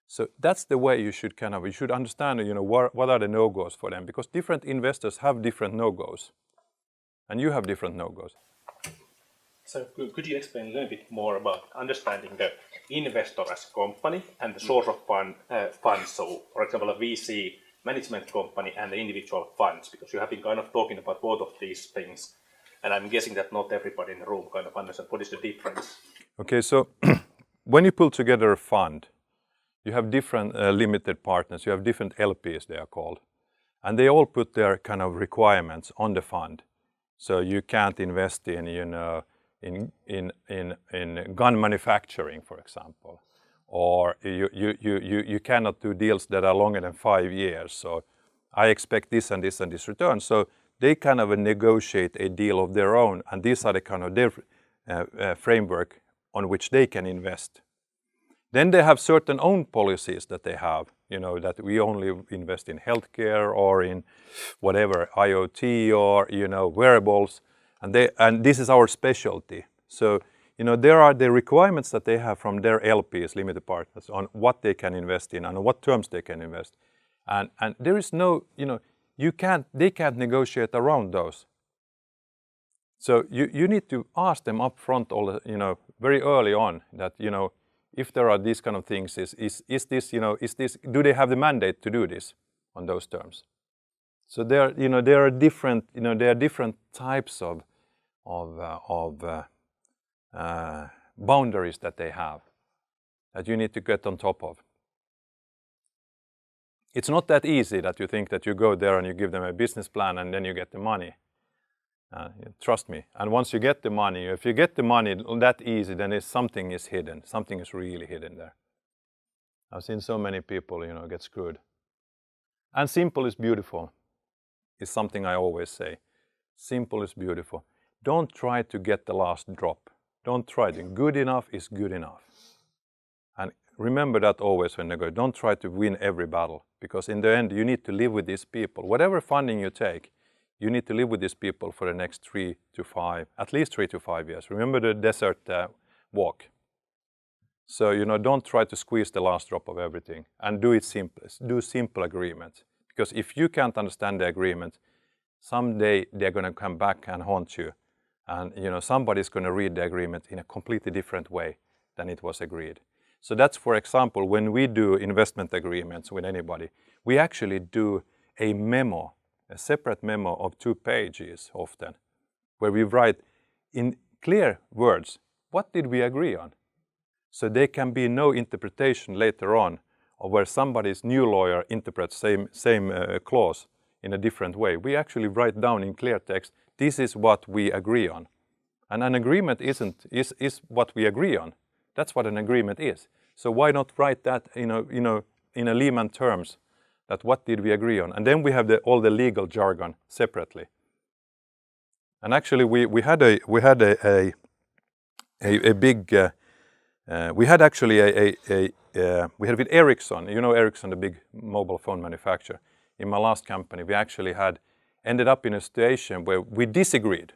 So that's the way you should understand, what are the no-goes for them, because different investors have different no-goes, and you have different no-goes.
So could you explain a little bit more about understanding the investor as a company and the source of funds? So, for example, a VC management company and the individual funds, because you have been kind of talking about both of these things, and I'm guessing that not everybody in the room kind of understands what is the difference.
Okay, so when you pull together a fund, you have different limited partners, you have different LPs, they are called, and they all put their kind of requirements on the fund. So you can't invest in gun manufacturing, for example, or you cannot do deals that are longer than 5 years. So I expect this and this and this return. So they kind of negotiate a deal of their own, and these are the kind of their framework on which they can invest. Then they have certain own policies that they have, that we only invest in healthcare or in whatever, IoT or, wearables. And this is our specialty. So, there are the requirements that they have from their LPs, limited partners, on what they can invest in and on what terms they can invest. And there is no, they can't negotiate around those. So you need to ask them up front, very early on that, if there are these kind of things, do they have the mandate to do this on those terms? So there are different types of boundaries that they have that you need to get on top of. It's not that easy that you think that you go there and you give them a business plan and then you get the money. Trust me. And once you get the money, if you get the money that easy, then something is hidden. Something is really hidden there. I've seen so many people, get screwed. And simple is beautiful. Is something I always say. Simple is beautiful. Don't try to get the last drop. Don't try to. Good enough is good enough. And remember that always when you go. Don't try to win every battle, because in the end you need to live with these people. Whatever funding you take, you need to live with these people for the next at least 3 to 5 years. Remember the desert walk. So, don't try to squeeze the last drop of everything, and do it simple. Do simple agreements. Because if you can't understand the agreement, someday they're going to come back and haunt you. And somebody's going to read the agreement in a completely different way than it was agreed. So that's, for example, when we do investment agreements with anybody, we actually do a memo, a separate memo of 2 pages often, where we write in clear words, what did we agree on? So there can be no interpretation later on or where somebody's new lawyer interprets same clause in a different way. We actually write down in clear text, this is what we agree on. And an agreement is what we agree on. That's what an agreement is. So why not write that in a layman terms, that what did we agree on? And then we have all the legal jargon separately. And actually we had with Ericsson, Ericsson, the big mobile phone manufacturer. In my last company, we actually ended up in a situation where we disagreed.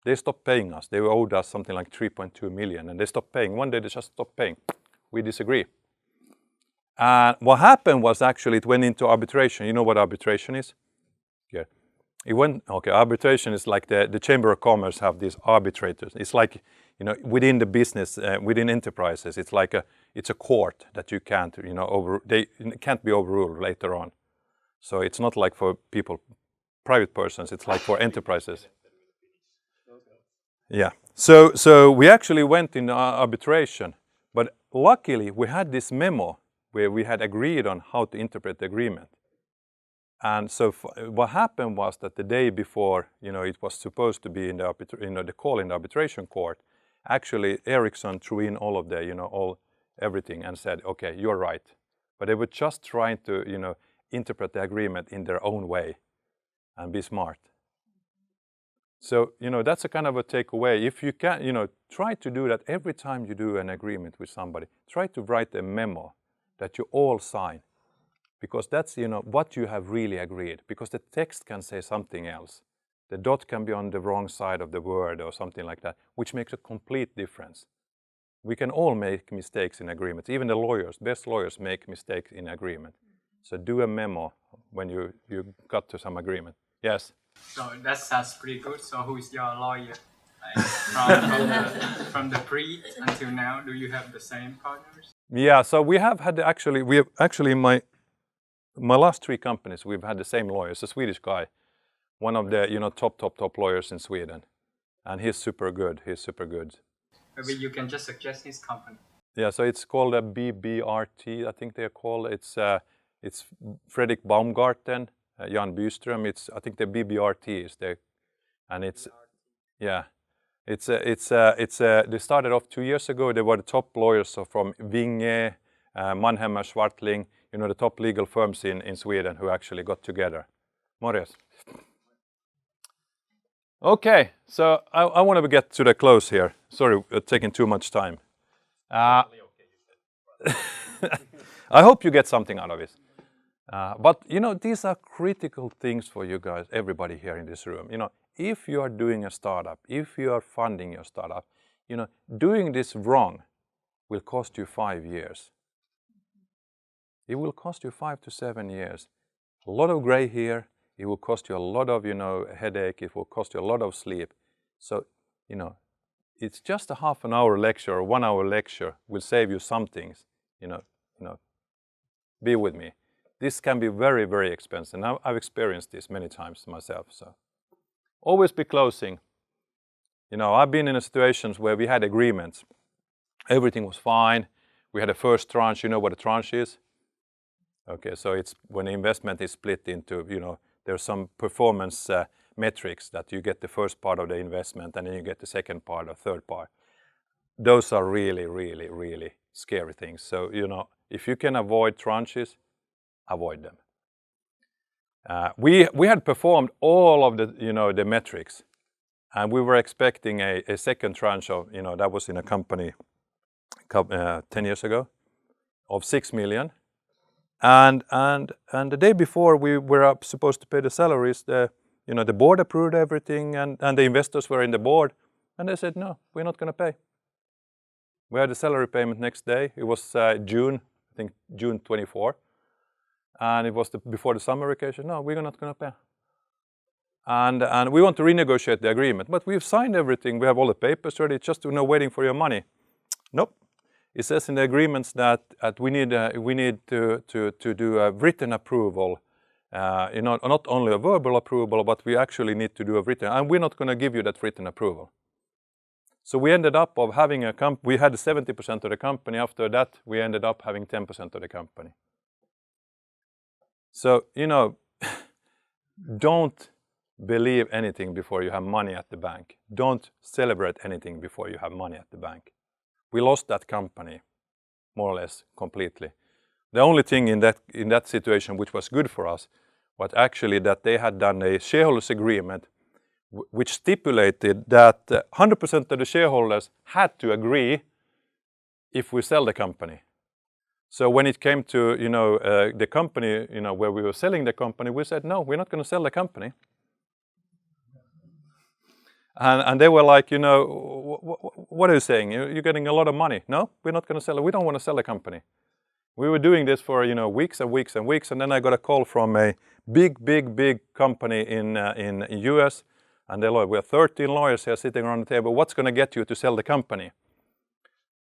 They stopped paying us. They owed us something like 3.2 million, and they stopped paying. One day they just stopped paying. We disagree. And what happened was actually it went into arbitration. You know what arbitration is? Yeah. Arbitration is like the Chamber of Commerce have these arbitrators. It's like, within the business, within enterprises, it's like it's a court that you can't, they can't be overruled later on. So it's not like for people, private persons, it's like for enterprises. Yeah, so we actually went in arbitration, but luckily we had this memo where we had agreed on how to interpret the agreement. And so what happened was that the day before, it was supposed to be in the call in the arbitration court, actually Ericsson threw in all of the, everything and said, okay, you're right. But they were just trying to, interpret the agreement in their own way and be smart. So, that's a kind of a takeaway. If you can, try to do that every time you do an agreement with somebody. Try to write a memo that you all sign. Because that's, what you have really agreed. Because the text can say something else. The dot can be on the wrong side of the word or something like that, which makes a complete difference. We can all make mistakes in agreements. Even the lawyers, best lawyers make mistakes in agreement. So do a memo when you got to some agreement. Yes?
So that sounds pretty good. So who is your lawyer? Like from the pre until now, do you have the same partners?
Yeah, so we have actually my last 3 companies, we've had the same lawyer. It's a Swedish guy, one of the top lawyers in Sweden, and he's super good.
Maybe you can just suggest his company.
Yeah, so it's called a BBRT, I think they're called. It's Fredrik Baumgarten, Jan Byström. I think the BBRT is there, and it's yeah, they started off 2 years ago. They were the top lawyers from Vinge, Mannheimer, Swartling, the top legal firms in Sweden who actually got together. Marius. Okay, so I want to get to the close here. Sorry, taking too much time. I hope you get something out of it. But these are critical things for you guys, everybody here in this room. If you are doing a startup, if you are funding your startup, doing this wrong will cost you 5 years. It will cost you 5 to 7 years. A lot of gray hair. It will cost you a lot of, headache. It will cost you a lot of sleep. So, it's just a half an hour lecture or 1 hour lecture will save you some things. Be with me. This can be very, very expensive. Now, I've experienced this many times myself. So, always be closing. I've been in situations where we had agreements. Everything was fine. We had a first tranche. You know what a tranche is? Okay, so it's when the investment is split into, there's some performance metrics that you get the first part of the investment and then you get the second part or third part. Those are really, really, really scary things. So, if you can avoid tranches, avoid them. We had performed all of the metrics, and we were expecting a second tranche of, that was in a company 10 years ago of 6 million. And the day before we were supposed to pay the salaries, the board approved everything and the investors were in the board and they said, no, we're not going to pay. We had the salary payment next day. It was June 24. And it was before the summer vacation. No, we're not going to pay. And we want to renegotiate the agreement. But we've signed everything. We have all the papers ready, just waiting for your money. Nope. It says in the agreements that we need to do a written approval, not only a verbal approval, but we actually need to do a written, and we're not going to give you that written approval. So we ended up of having we had 70% of the company. After that, we ended up having 10% of the company. So, don't believe anything before you have money at the bank. Don't celebrate anything before you have money at the bank. We lost that company, more or less, completely. The only thing in that situation which was good for us was actually that they had done a shareholders agreement which stipulated that 100% of the shareholders had to agree if we sell the company. So when it came to the company, where we were selling the company, we said, no, we're not going to sell the company. And they were like, what are you saying? You're getting a lot of money. No, we're not going to sell it. We don't want to sell the company. We were doing this for weeks and weeks and weeks, and then I got a call from a big company in US, and they're like, we have 13 lawyers here sitting around the table. What's going to get you to sell the company?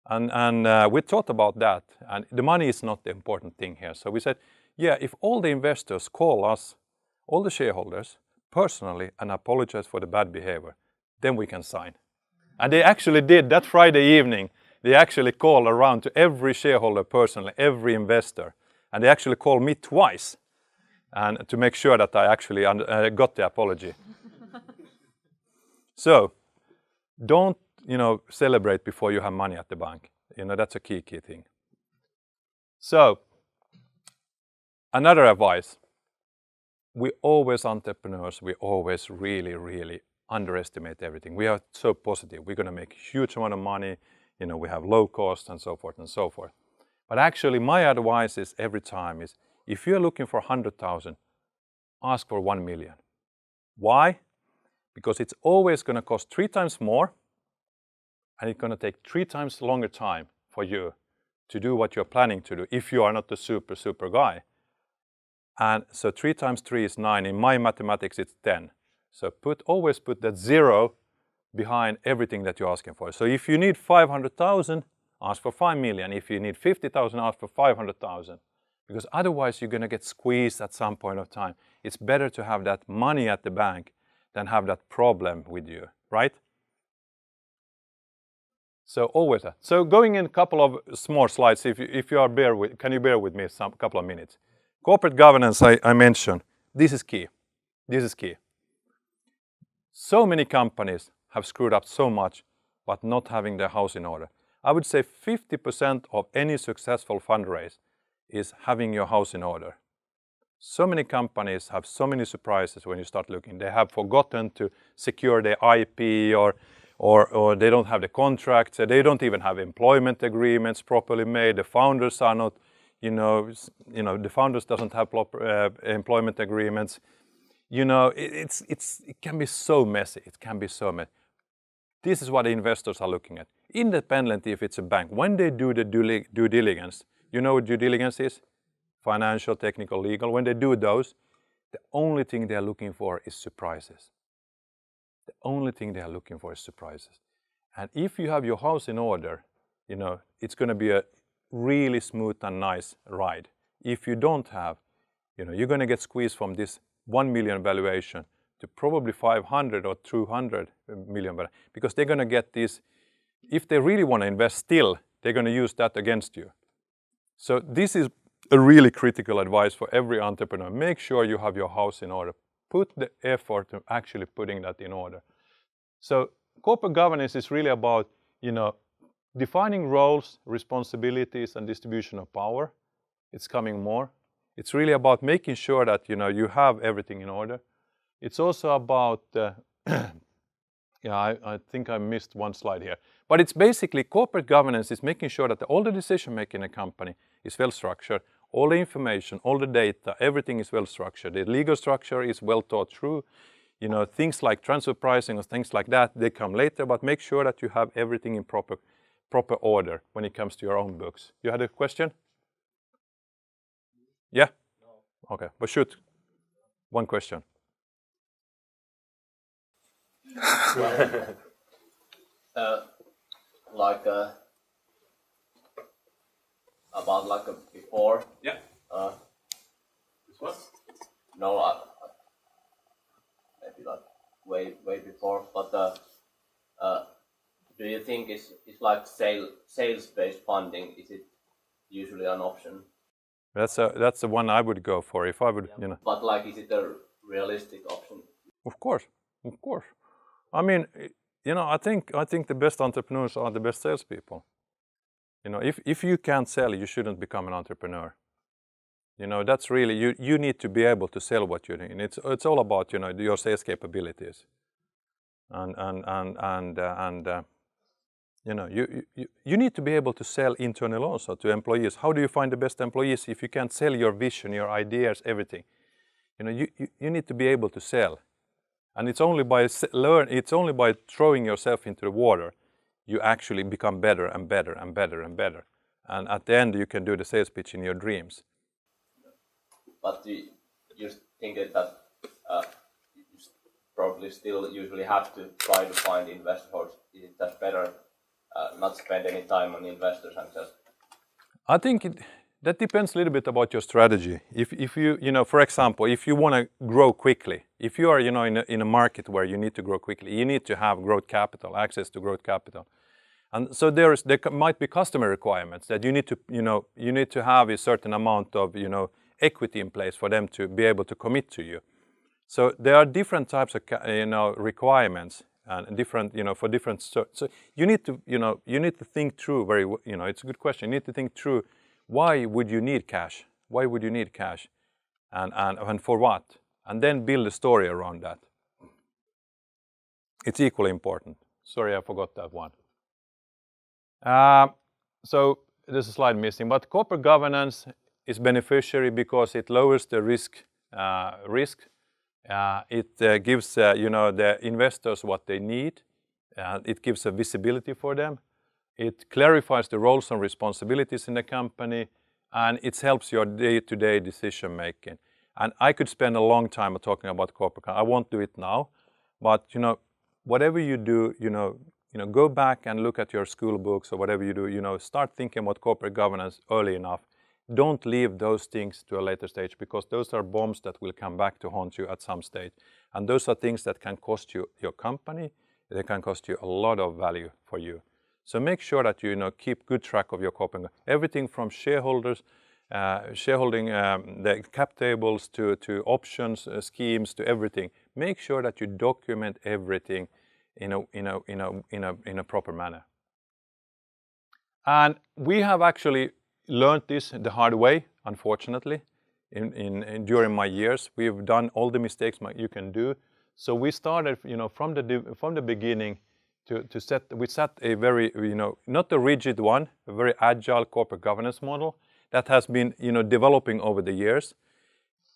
And we thought about that, and the money is not the important thing here. So we said, yeah, if all the investors call us, all the shareholders, personally and apologize for the bad behavior, then we can sign. And they actually did that Friday evening. They actually called around to every shareholder personally, every investor, and they actually called me twice, and to make sure that I actually got the apology. So, don't celebrate before you have money at the bank. That's a key thing. So, another advice. We always entrepreneurs. We always really underestimate everything. We are so positive. We're going to make a huge amount of money. We have low cost and so forth and so forth. But actually, my advice is every time is, if you're looking for 100,000, ask for 1 million. Why? Because it's always going to cost 3 times more, and it's going to take 3 times longer time for you to do what you're planning to do if you are not the super guy. And so 3 times 3 is 9. In my mathematics, it's 10. So always put that 0 behind everything that you're asking for. So if you need 500,000, ask for 5 million. If you need 50,000, ask for 500,000. Because otherwise you're going to get squeezed at some point of time. It's better to have that money at the bank than have that problem with you, right? So always that. So going in a couple of small slides, if you are can you bear with me some couple of minutes? Corporate governance, I mentioned. This is key. This is key. So many companies have screwed up so much, but not having their house in order. I would say 50% of any successful fundraise is having your house in order. So many companies have so many surprises when you start looking. They have forgotten to secure their IP, or they don't have the contracts. They don't even have employment agreements properly made. The founders are not, the founders doesn't have proper employment agreements. It can be so messy. It can be so messy. This is what the investors are looking at. Independently, if it's a bank, when they do the due diligence, you know what due diligence is? Financial, technical, legal. When they do those, the only thing they are looking for is surprises. The only thing they are looking for is surprises. And if you have your house in order, it's going to be a really smooth and nice ride. If you don't have, you're going to get squeezed from this 1 million valuation to probably 500 or 200 million, because they're going to get this. If they really want to invest still, they're going to use that against you. So this is a really critical advice for every entrepreneur. Make sure you have your house in order. Put the effort to actually putting that in order. So corporate governance is really about, defining roles, responsibilities, and distribution of power. It's coming more. It's really about making sure that, you have everything in order. It's also about, I think I missed one slide here. But it's basically corporate governance is making sure that all the decision making in a company is well structured. All the information, all the data, everything is well structured. The legal structure is well thought through. Things like transfer pricing or things like that, they come later, but make sure that you have everything in proper order when it comes to your own books. You had a question? Yeah? No. Okay, but shoot. One question.
About before.
Yeah. This one?
No, maybe way before. But do you think it's like sales-based funding? Is it usually an option?
That's the one I would go for if I would,
But is it a realistic option?
Of course. I mean, I think the best entrepreneurs are the best salespeople. If you can't sell, you shouldn't become an entrepreneur. That's really you need to be able to sell what you're doing. It's all about your sales capabilities, you need to be able to sell internally also to employees. How do you find the best employees if you can't sell your vision, your ideas, everything? You need to be able to sell, and it's only by throwing yourself into the water you actually become better and better and better and better. And at the end, you can do the sales pitch in your dreams.
But you think that you probably still usually have to try to find investors. Is it just better not spend any time on investors and just?
I think that depends a little bit about your strategy. If you, for example, if you want to grow quickly, if you are, in a market where you need to grow quickly, you need to have growth capital, access to growth capital. And so there might be customer requirements that you need to have a certain amount of, equity in place for them to be able to commit to you. So there are different types of, requirements and different, for different. So you need to think through it's a good question. You need to think through why would you need cash? Why would you need cash, and for what? And then build a story around that. It's equally important. Sorry, I forgot that one. So there's a slide missing, but corporate governance is beneficiary because it lowers the risk. It gives the investors what they need. It gives a visibility for them. It clarifies the roles and responsibilities in the company, and it helps your day-to-day decision making. And I could spend a long time talking about corporate. I won't do it now, but whatever you do, go back and look at your school books or whatever you do. Start thinking about corporate governance early enough. Don't leave those things to a later stage, because those are bombs that will come back to haunt you at some stage. And those are things that can cost you your company. They can cost you a lot of value for you. So make sure that you keep good track of your corporate, everything from shareholders, shareholding, the cap tables to options schemes to everything. Make sure that you document everything in a proper manner. And we have actually learned this the hard way, unfortunately. During my years, we've done all the mistakes you can do. So we started, from the beginning. We set a very, not a rigid one, a very agile corporate governance model that has been, developing over the years.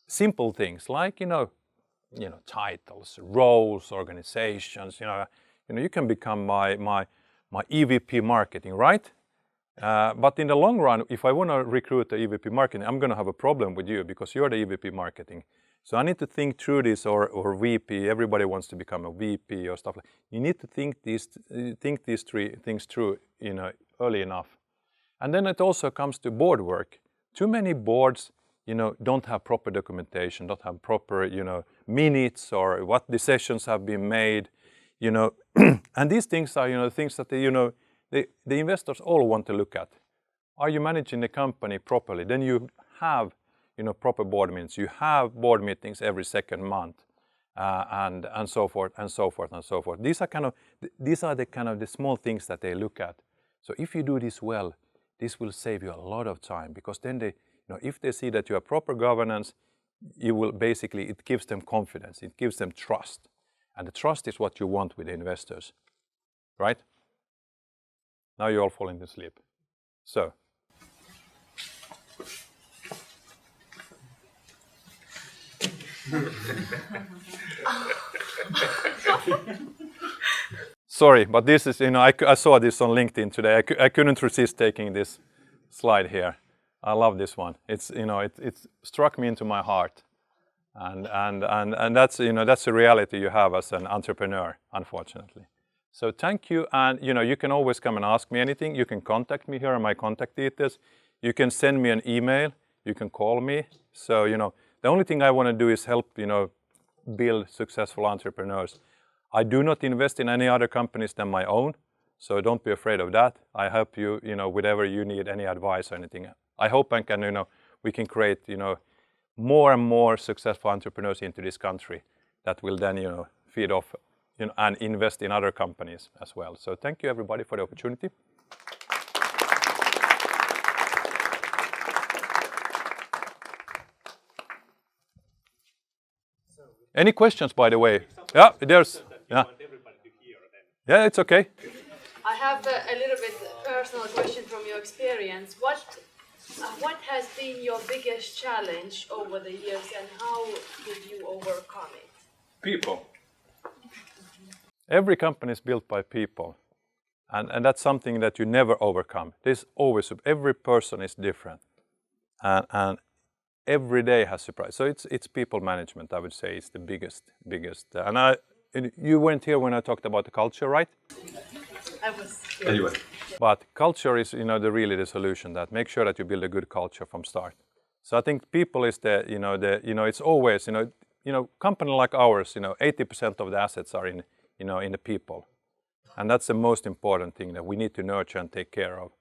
Simple things like, titles, roles, organizations. You can become my EVP marketing, right? But in the long run, if I want to recruit the EVP marketing, I'm going to have a problem with you because you're the EVP marketing. So I need to think through this, or VP. Everybody wants to become a VP or stuff like that. You need to think these three things through, early enough. And then it also comes to board work. Too many boards, don't have proper documentation, don't have proper, minutes or what decisions have been made, And these things are, things that the investors all want to look at. Are you managing the company properly? Then you have proper board meetings. You have board meetings every second month, and so forth and so forth and so forth. These are the small things that they look at. So if you do this well, this will save you a lot of time, because then if they see that you have proper governance, it gives them confidence. It gives them trust, and the trust is what you want with the investors, right? Now you're all falling asleep. So. Sorry, but this is, I saw this on LinkedIn today. I couldn't resist taking this slide here. I love this one. It's, it struck me into my heart, and that's, that's a reality you have as an entrepreneur, unfortunately. So thank you, and you can always come and ask me anything. You can contact me. Here are my contact details. You can send me an email. You can call me. So the only thing I want to do is help build successful entrepreneurs. I do not invest in any other companies than my own, so don't be afraid of that. I help you, whatever you need, any advice or anything. I hope we can create, more and more successful entrepreneurs into this country that will then, feed off, and invest in other companies as well. So thank you everybody for the opportunity. Any questions, by the way? Yeah, there's. Yeah. Yeah, it's okay.
I have a little bit personal question from your experience. What has been your biggest challenge over the years, and how did you overcome it?
People. Every company is built by people, and that's something that you never overcome. There's always, every person is different, and every day has surprise. So it's people management, I would say, is the biggest. And you weren't here when I talked about the culture, right?
I was.
Anyway.
But culture is, really the solution. That make sure that you build a good culture from start. So I think people is it's always, company like ours, 80% of the assets are in the people, and that's the most important thing that we need to nurture and take care of,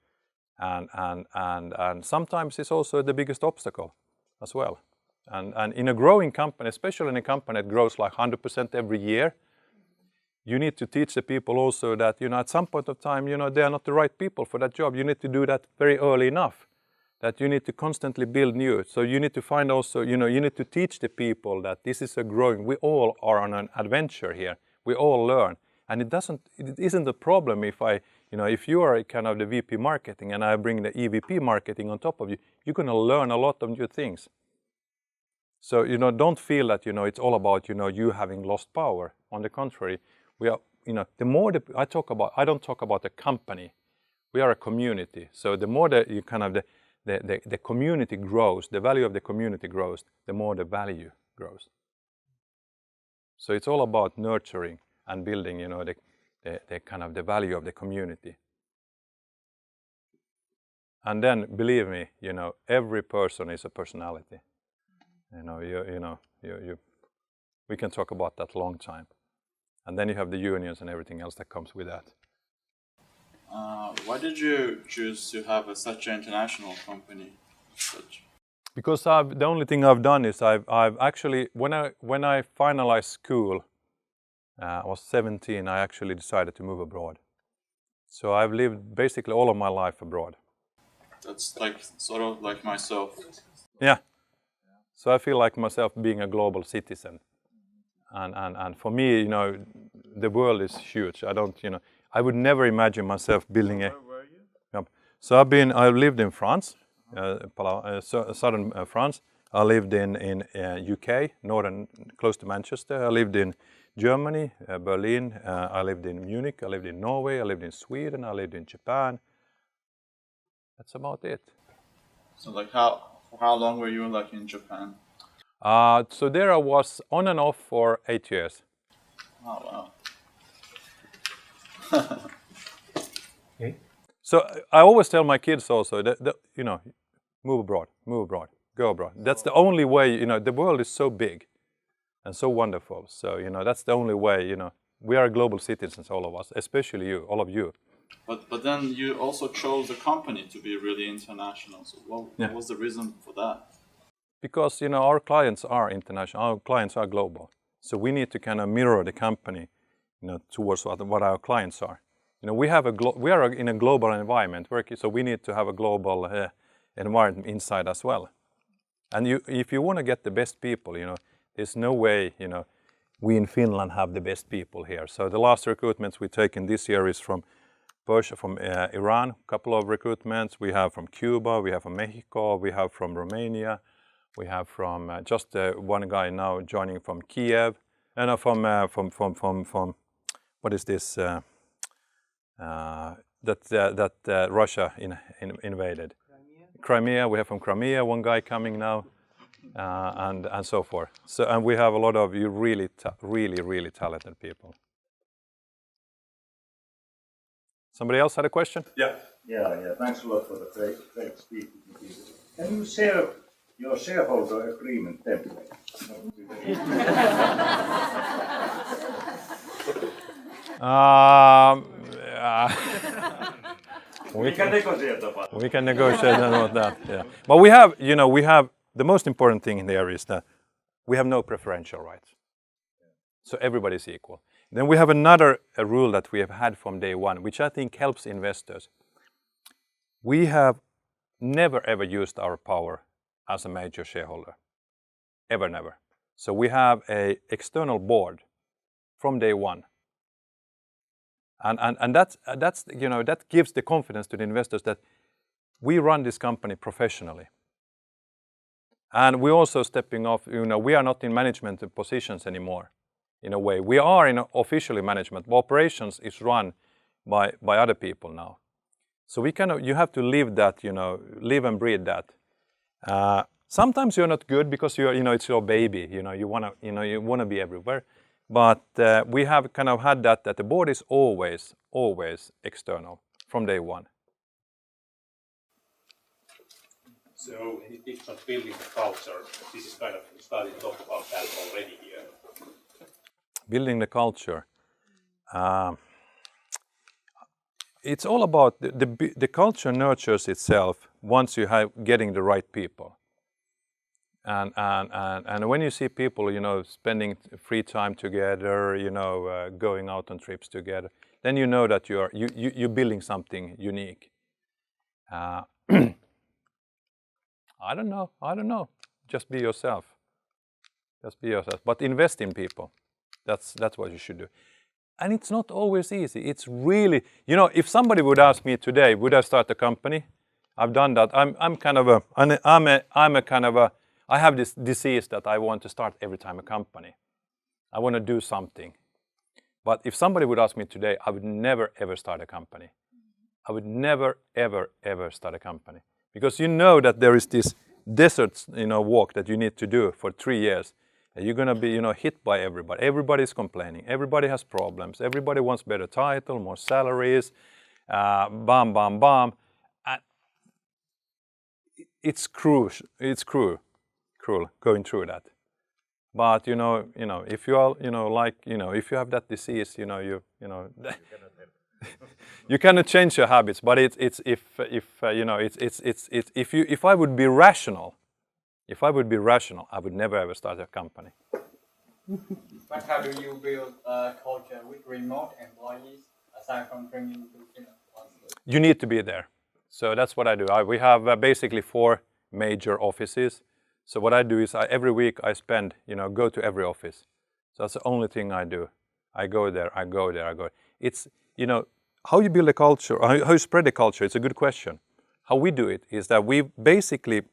and sometimes it's also the biggest obstacle as well. And in a growing company, especially in a company that grows like 100% every year, you need to teach the people also that, at some point of time, they are not the right people for that job. You need to do that very early enough, that you need to constantly build new. So you need to find also, you need to teach the people that this is a growing, we all are on an adventure here. We all learn. And it isn't a problem if if you are kind of the VP marketing and I bring the EVP marketing on top of you, you're going to learn a lot of new things. So, don't feel that, it's all about, you having lost power. On the contrary, we are, the more I don't talk about a company. We are a community. So the more that you kind of, the community grows, the value of the community grows, the more the value grows. So it's all about nurturing and building, the kind of the value of the community. And then, believe me, every person is a personality. We can talk about that long time. And then you have the unions and everything else that comes with that.
Why did you choose to have such an international company?
Because the only thing I've done is I've actually, when I finalized school, I was 17, I actually decided to move abroad. So I've lived basically all of my life abroad.
That's sort of like myself.
Yeah. So I feel like myself being a global citizen. And for me, the world is huge. I would never imagine myself building a...
Where were you?
Yep. So I've lived in France, southern France. I lived in UK, northern, close to Manchester. I lived in Germany, Berlin. I lived in Munich. I lived in Norway. I lived in Sweden. I lived in Japan. That's about it.
So how long were you in Japan?
So there I was on and off for 8 years.
Oh wow.
Okay. So I always tell my kids also that move abroad, go abroad. That's the only way. The world is so big and so wonderful. So that's the only way. We are global citizens, all of us, especially you, all of you.
But then you also chose a company to be really international. So what was the reason for that?
Because our clients are international, our clients are global. So we need to kind of mirror the company, towards what our clients are. We are in a global environment, so we need to have a global environment inside as well. And if you want to get the best people, there's no way, we in Finland have the best people here. So the last recruitments we've taken this year is from Persia, from Iran, a couple of recruitments. We have from Cuba, we have from Mexico, we have from Romania. We have from just one guy now joining from Kiev, and from what is this? That Russia invaded. Crimea. We have from Crimea one guy coming now, and so forth. So and we have a lot of really talented people. Somebody else had a question?
Yeah. Thanks a lot for the great speech. Can you share your shareholder agreement template? We can negotiate about that.
We can negotiate about that. Yeah. But we have the most important thing in there is that we have no preferential rights. So everybody's equal. Then we have another rule that we have had from day one, which I think helps investors. We have never ever used our power as a major shareholder. Ever, never. So we have an external board from day one. And that gives the confidence to the investors that we run this company professionally. And we're also stepping off, we are not in management positions anymore, in a way. We are in officially management, but operations is run by other people now. So you have to live that, live and breathe that. Sometimes you're not good because it's your baby, you want to be everywhere. But we have kind of had that the board is always external from day one.
So it's not building the culture. This is kind of starting to talk about that already here.
Building the culture. It's all about the culture nurtures itself once you have getting the right people. And when you see people, you know, spending free time together, you know, going out on trips together, then you know that you're building something unique. I don't know. Just be yourself. But invest in people. That's what you should do. And it's not always easy. It's really, you know, if somebody would ask me today, would I start a company? I've done that. I have this disease that I want to start every time a company. I want to do something. But if somebody would ask me today, I would never ever start a company. I would never ever start a company. Because you know that there is this desert, you know, walk that you need to do for 3 years. And you're going to be, you know, hit by everybody. Everybody's complaining. Everybody has problems. Everybody wants better title, more salaries, bam. And it's cruel going through that. But you know, if you are, you know, like, you know, if you have that disease, you know, you cannot change your habits. But if I would be rational, I would never ever start a company.
But how do you build a culture with remote employees aside from bringing to Finland?
You need to be there. So that's what I do. We have basically 4 major offices. So what I do is every week I spend, you know, go to every office. So that's the only thing I do. I go there. It's, you know, how you build a culture, how you spread the culture, it's a good question. How we do it is that we basically,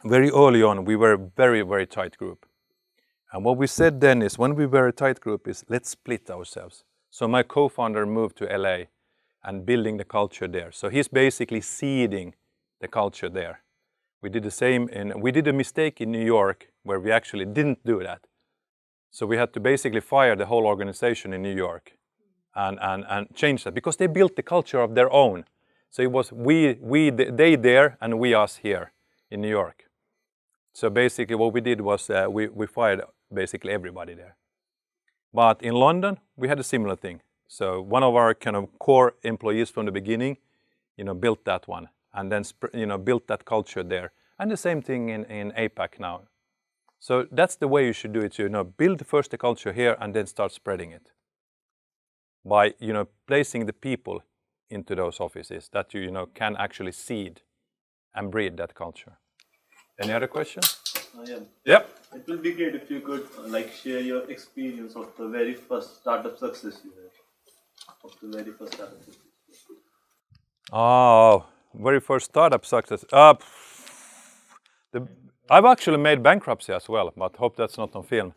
very early on, we were a very tight group. And what we said then is, when we were a tight group, is let's split ourselves. So my co-founder moved to LA and building the culture there. So he's basically seeding the culture there. We did the same we did a mistake in New York where we actually didn't do that. So we had to basically fire the whole organization in New York and change that, because they built the culture of their own. So it was they there and we us here in New York. So basically what we did was we fired basically everybody there. But in London, we had a similar thing. So one of our kind of core employees from the beginning, you know, built that one. And then, you know, built that culture there. And the same thing in APAC now. So that's the way you should do it. You know, build first the culture here and then start spreading it. By, you know, placing the people into those offices that you know, can actually seed and breed that culture. Any other questions?
Yeah.
Yep.
It would be great if you could like share your experience of the very first startup success you had.
Oh, very first startup success. I've actually made bankruptcy as well, but hope that's not on film.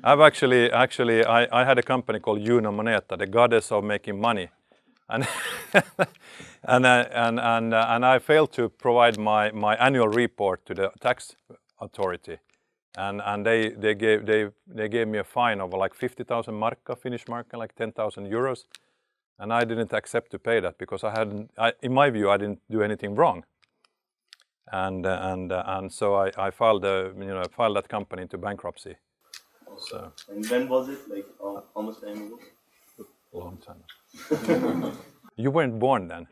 I've actually I had a company called Juno Moneta, the goddess of making money, and and I failed to provide my annual report to the tax authority, and they gave me a fine of like 50,000 markka, Finnish markka, like 10,000 euros. And I didn't accept to pay that because in my view, I didn't do anything wrong. And so I filed that company into bankruptcy.
Okay. So. And when was it? Like how much time ago?
A long time. You weren't born then.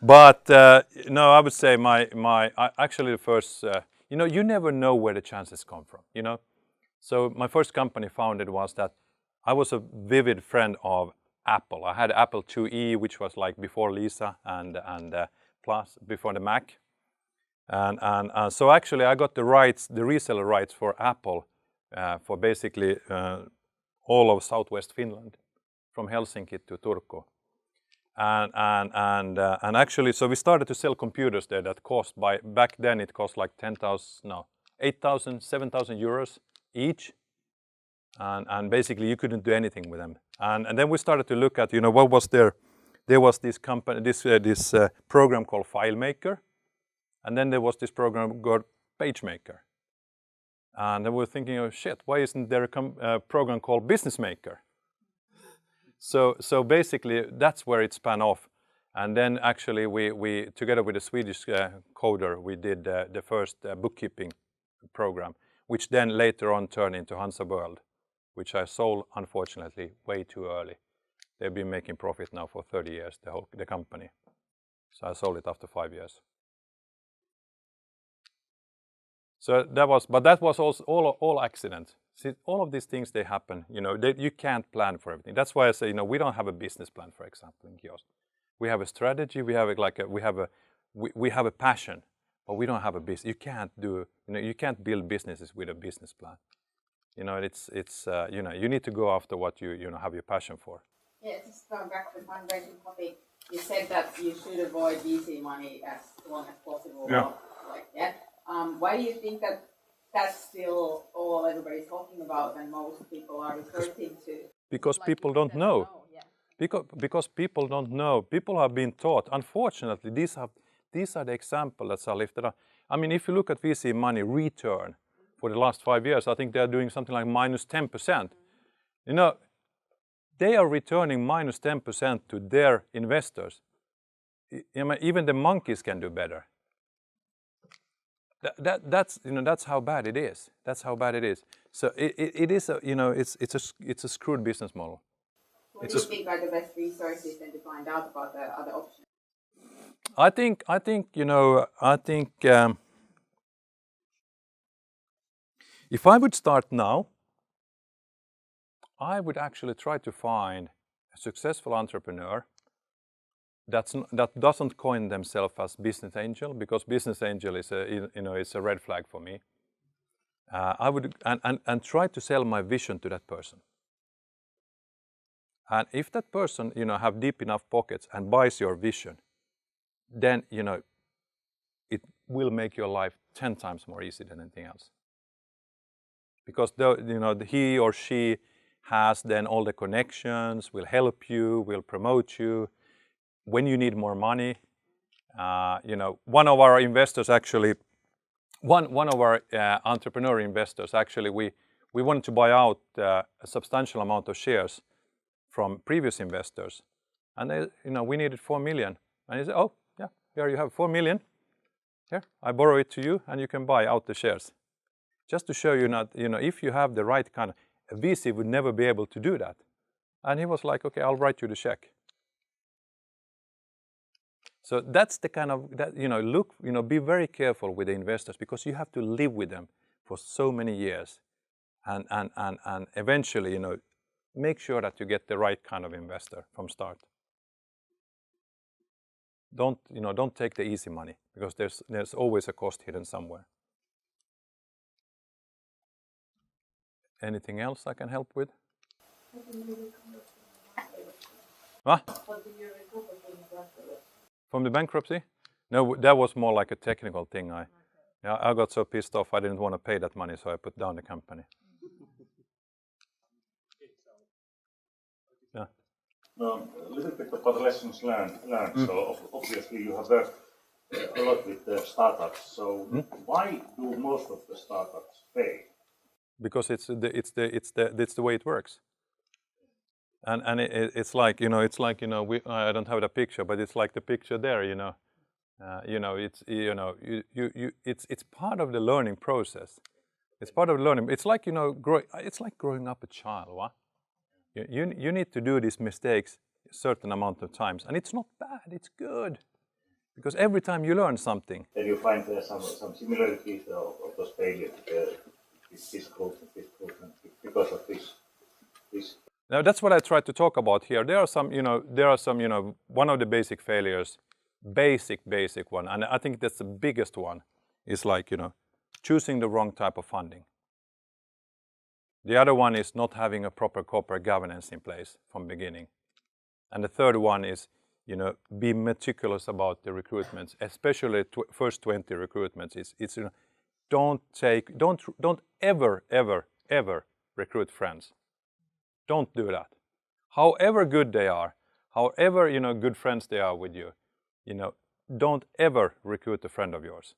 But no, I would say actually the first. You know, you never know where the chances come from. You know, so my first company founded was that I was a vivid friend of Apple. I had Apple IIe, which was like before Lisa and Plus, before the Mac. And so actually I got the rights, the reseller rights for Apple for basically all of southwest Finland, from Helsinki to Turku. And actually, so we started to sell computers there that cost back then it cost like 8,000, 7,000 euros each. And basically you couldn't do anything with them. And then we started to look at, you know, what was there. There was this company, this program called FileMaker, and then there was this program called PageMaker. And they were thinking, oh shit, why isn't there a program called Business Maker? So basically that's where it span off. And then actually we together with a Swedish coder, we did the first bookkeeping program, which then later on turned into Hansa World, which I sold, unfortunately, way too early. They've been making profit now for 30 years, the company. So I sold it after 5 years. So that was also all accident. See, all of these things, they happen. You know, you can't plan for everything. That's why I say, you know, we don't have a business plan, for example, in Kios. We have a strategy. We have we have a passion, but we don't have a business. You can't do, you know, you can't build businesses with a business plan. You know, it's you know, you need to go after what you know have your passion for.
Yeah, just going back to the fundraising topic, you said that you should avoid VC money as long as possible.
Yeah.
Why do you think that that's still all everybody's talking about and most people are resorting to?
Because people don't know. Because people don't know. People have been taught. Unfortunately, these are the examples that are lifted up. I mean, if you look at VC money return for the last 5 years, I think they're doing something like minus 10%. You know, they are returning minus 10% to their investors. I mean, even the monkeys can do better. That's, you know, that's how bad it is. That's how bad it is. So it is a, you know, it's a screwed business model.
What do you think are the best resources then to find out about the other options?
I think you know, if I would start now, I would actually try to find a successful entrepreneur that doesn't coin themselves as business angel, because business angel is it's a red flag for me. I would and try to sell my vision to that person. And if that person, you know, have deep enough pockets and buys your vision, then, you know, it will make your life 10 times more easy than anything else. Because he or she has then all the connections, will help you, will promote you. When you need more money, you know, one of our investors actually, one of our entrepreneur investors actually, we wanted to buy out a substantial amount of shares from previous investors, and they, you know, we needed 4 million, and he said, oh yeah, here you have 4 million. Here, I borrow it to you, and you can buy out the shares. Just to show you, not, you know, if you have the right kind of, a VC would never be able to do that. And he was like, okay, I'll write you the check. So that's the kind of, that, you know, look, you know, be very careful with the investors, because you have to live with them for so many years, and eventually, you know, make sure that you get the right kind of investor from start. Don't take the easy money, because there's always a cost hidden somewhere. Anything else I can help with? Huh? From the bankruptcy? No, that was more like a technical thing. I got so pissed off I didn't want to pay that money, so I put down the company. Yeah.
A little bit about lessons learned. So obviously you have worked a lot with the startups. So why do most of the startups fail?
Because it's the way it works. And it's like, you know, I don't have the picture, but it's like the picture there, you know. It's part of the learning process. It's part of the learning. It's like, you know, it's like growing up a child, what? You need to do these mistakes a certain amount of times, and it's not bad, it's good. Because every time you learn something.
Then you find some similarities of those failures, this group, because of this.
Now that's what I tried to talk about here. There are some, one of the basic failures, basic one, and I think that's the biggest one, is like, you know, choosing the wrong type of funding. The other one is not having a proper corporate governance in place from the beginning. And the third one is, you know, be meticulous about the recruitments, especially first 20 recruitments. It's you know, don't ever recruit friends. Don't do that. However good they are, however, you know, good friends they are with you, you know, don't ever recruit a friend of yours.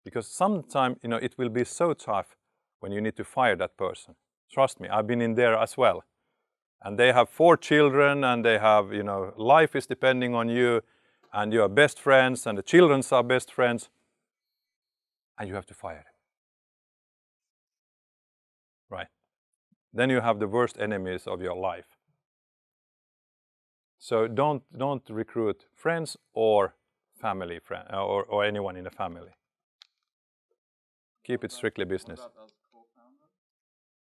Because sometimes, you know, it will be so tough when you need to fire that person. Trust me, I've been in there as well. And they have 4 children, and they have, you know, life is depending on you, and you are best friends, and the children are best friends, and you have to fire them. Right? Then you have the worst enemies of your life. So don't recruit friends or family or anyone in the family. Keep it strictly business.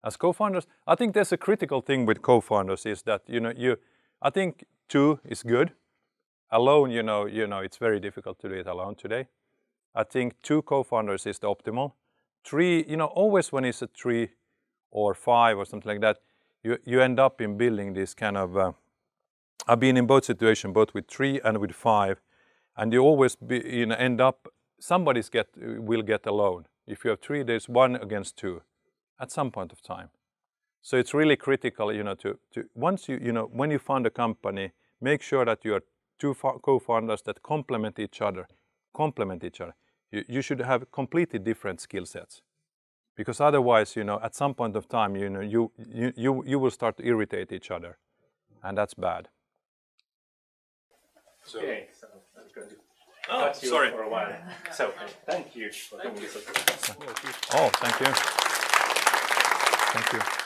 As co-founders, I think there's a critical thing with co-founders is that I think 2 is good. Alone, it's very difficult to do it alone today. I think 2 co-founders is the optimal. 3, always when it's a 3 or 5 or something like that, you end up in building this kind of. I've been in both situations, both with 3 and with 5, and you always end up. Somebody will get alone. If you have 3, there's 1 against 2. At some point of time. So it's really critical, to once when you found a company, make sure that you are 2 co-founders that complement each other. You should have completely different skill sets, because otherwise, at some point of time, you will start to irritate each other, and that's bad. So,
okay, so I'm going to
Oh,
cut you
sorry.
for a while. So thank you for doing this.
Oh, thank you. Thank you.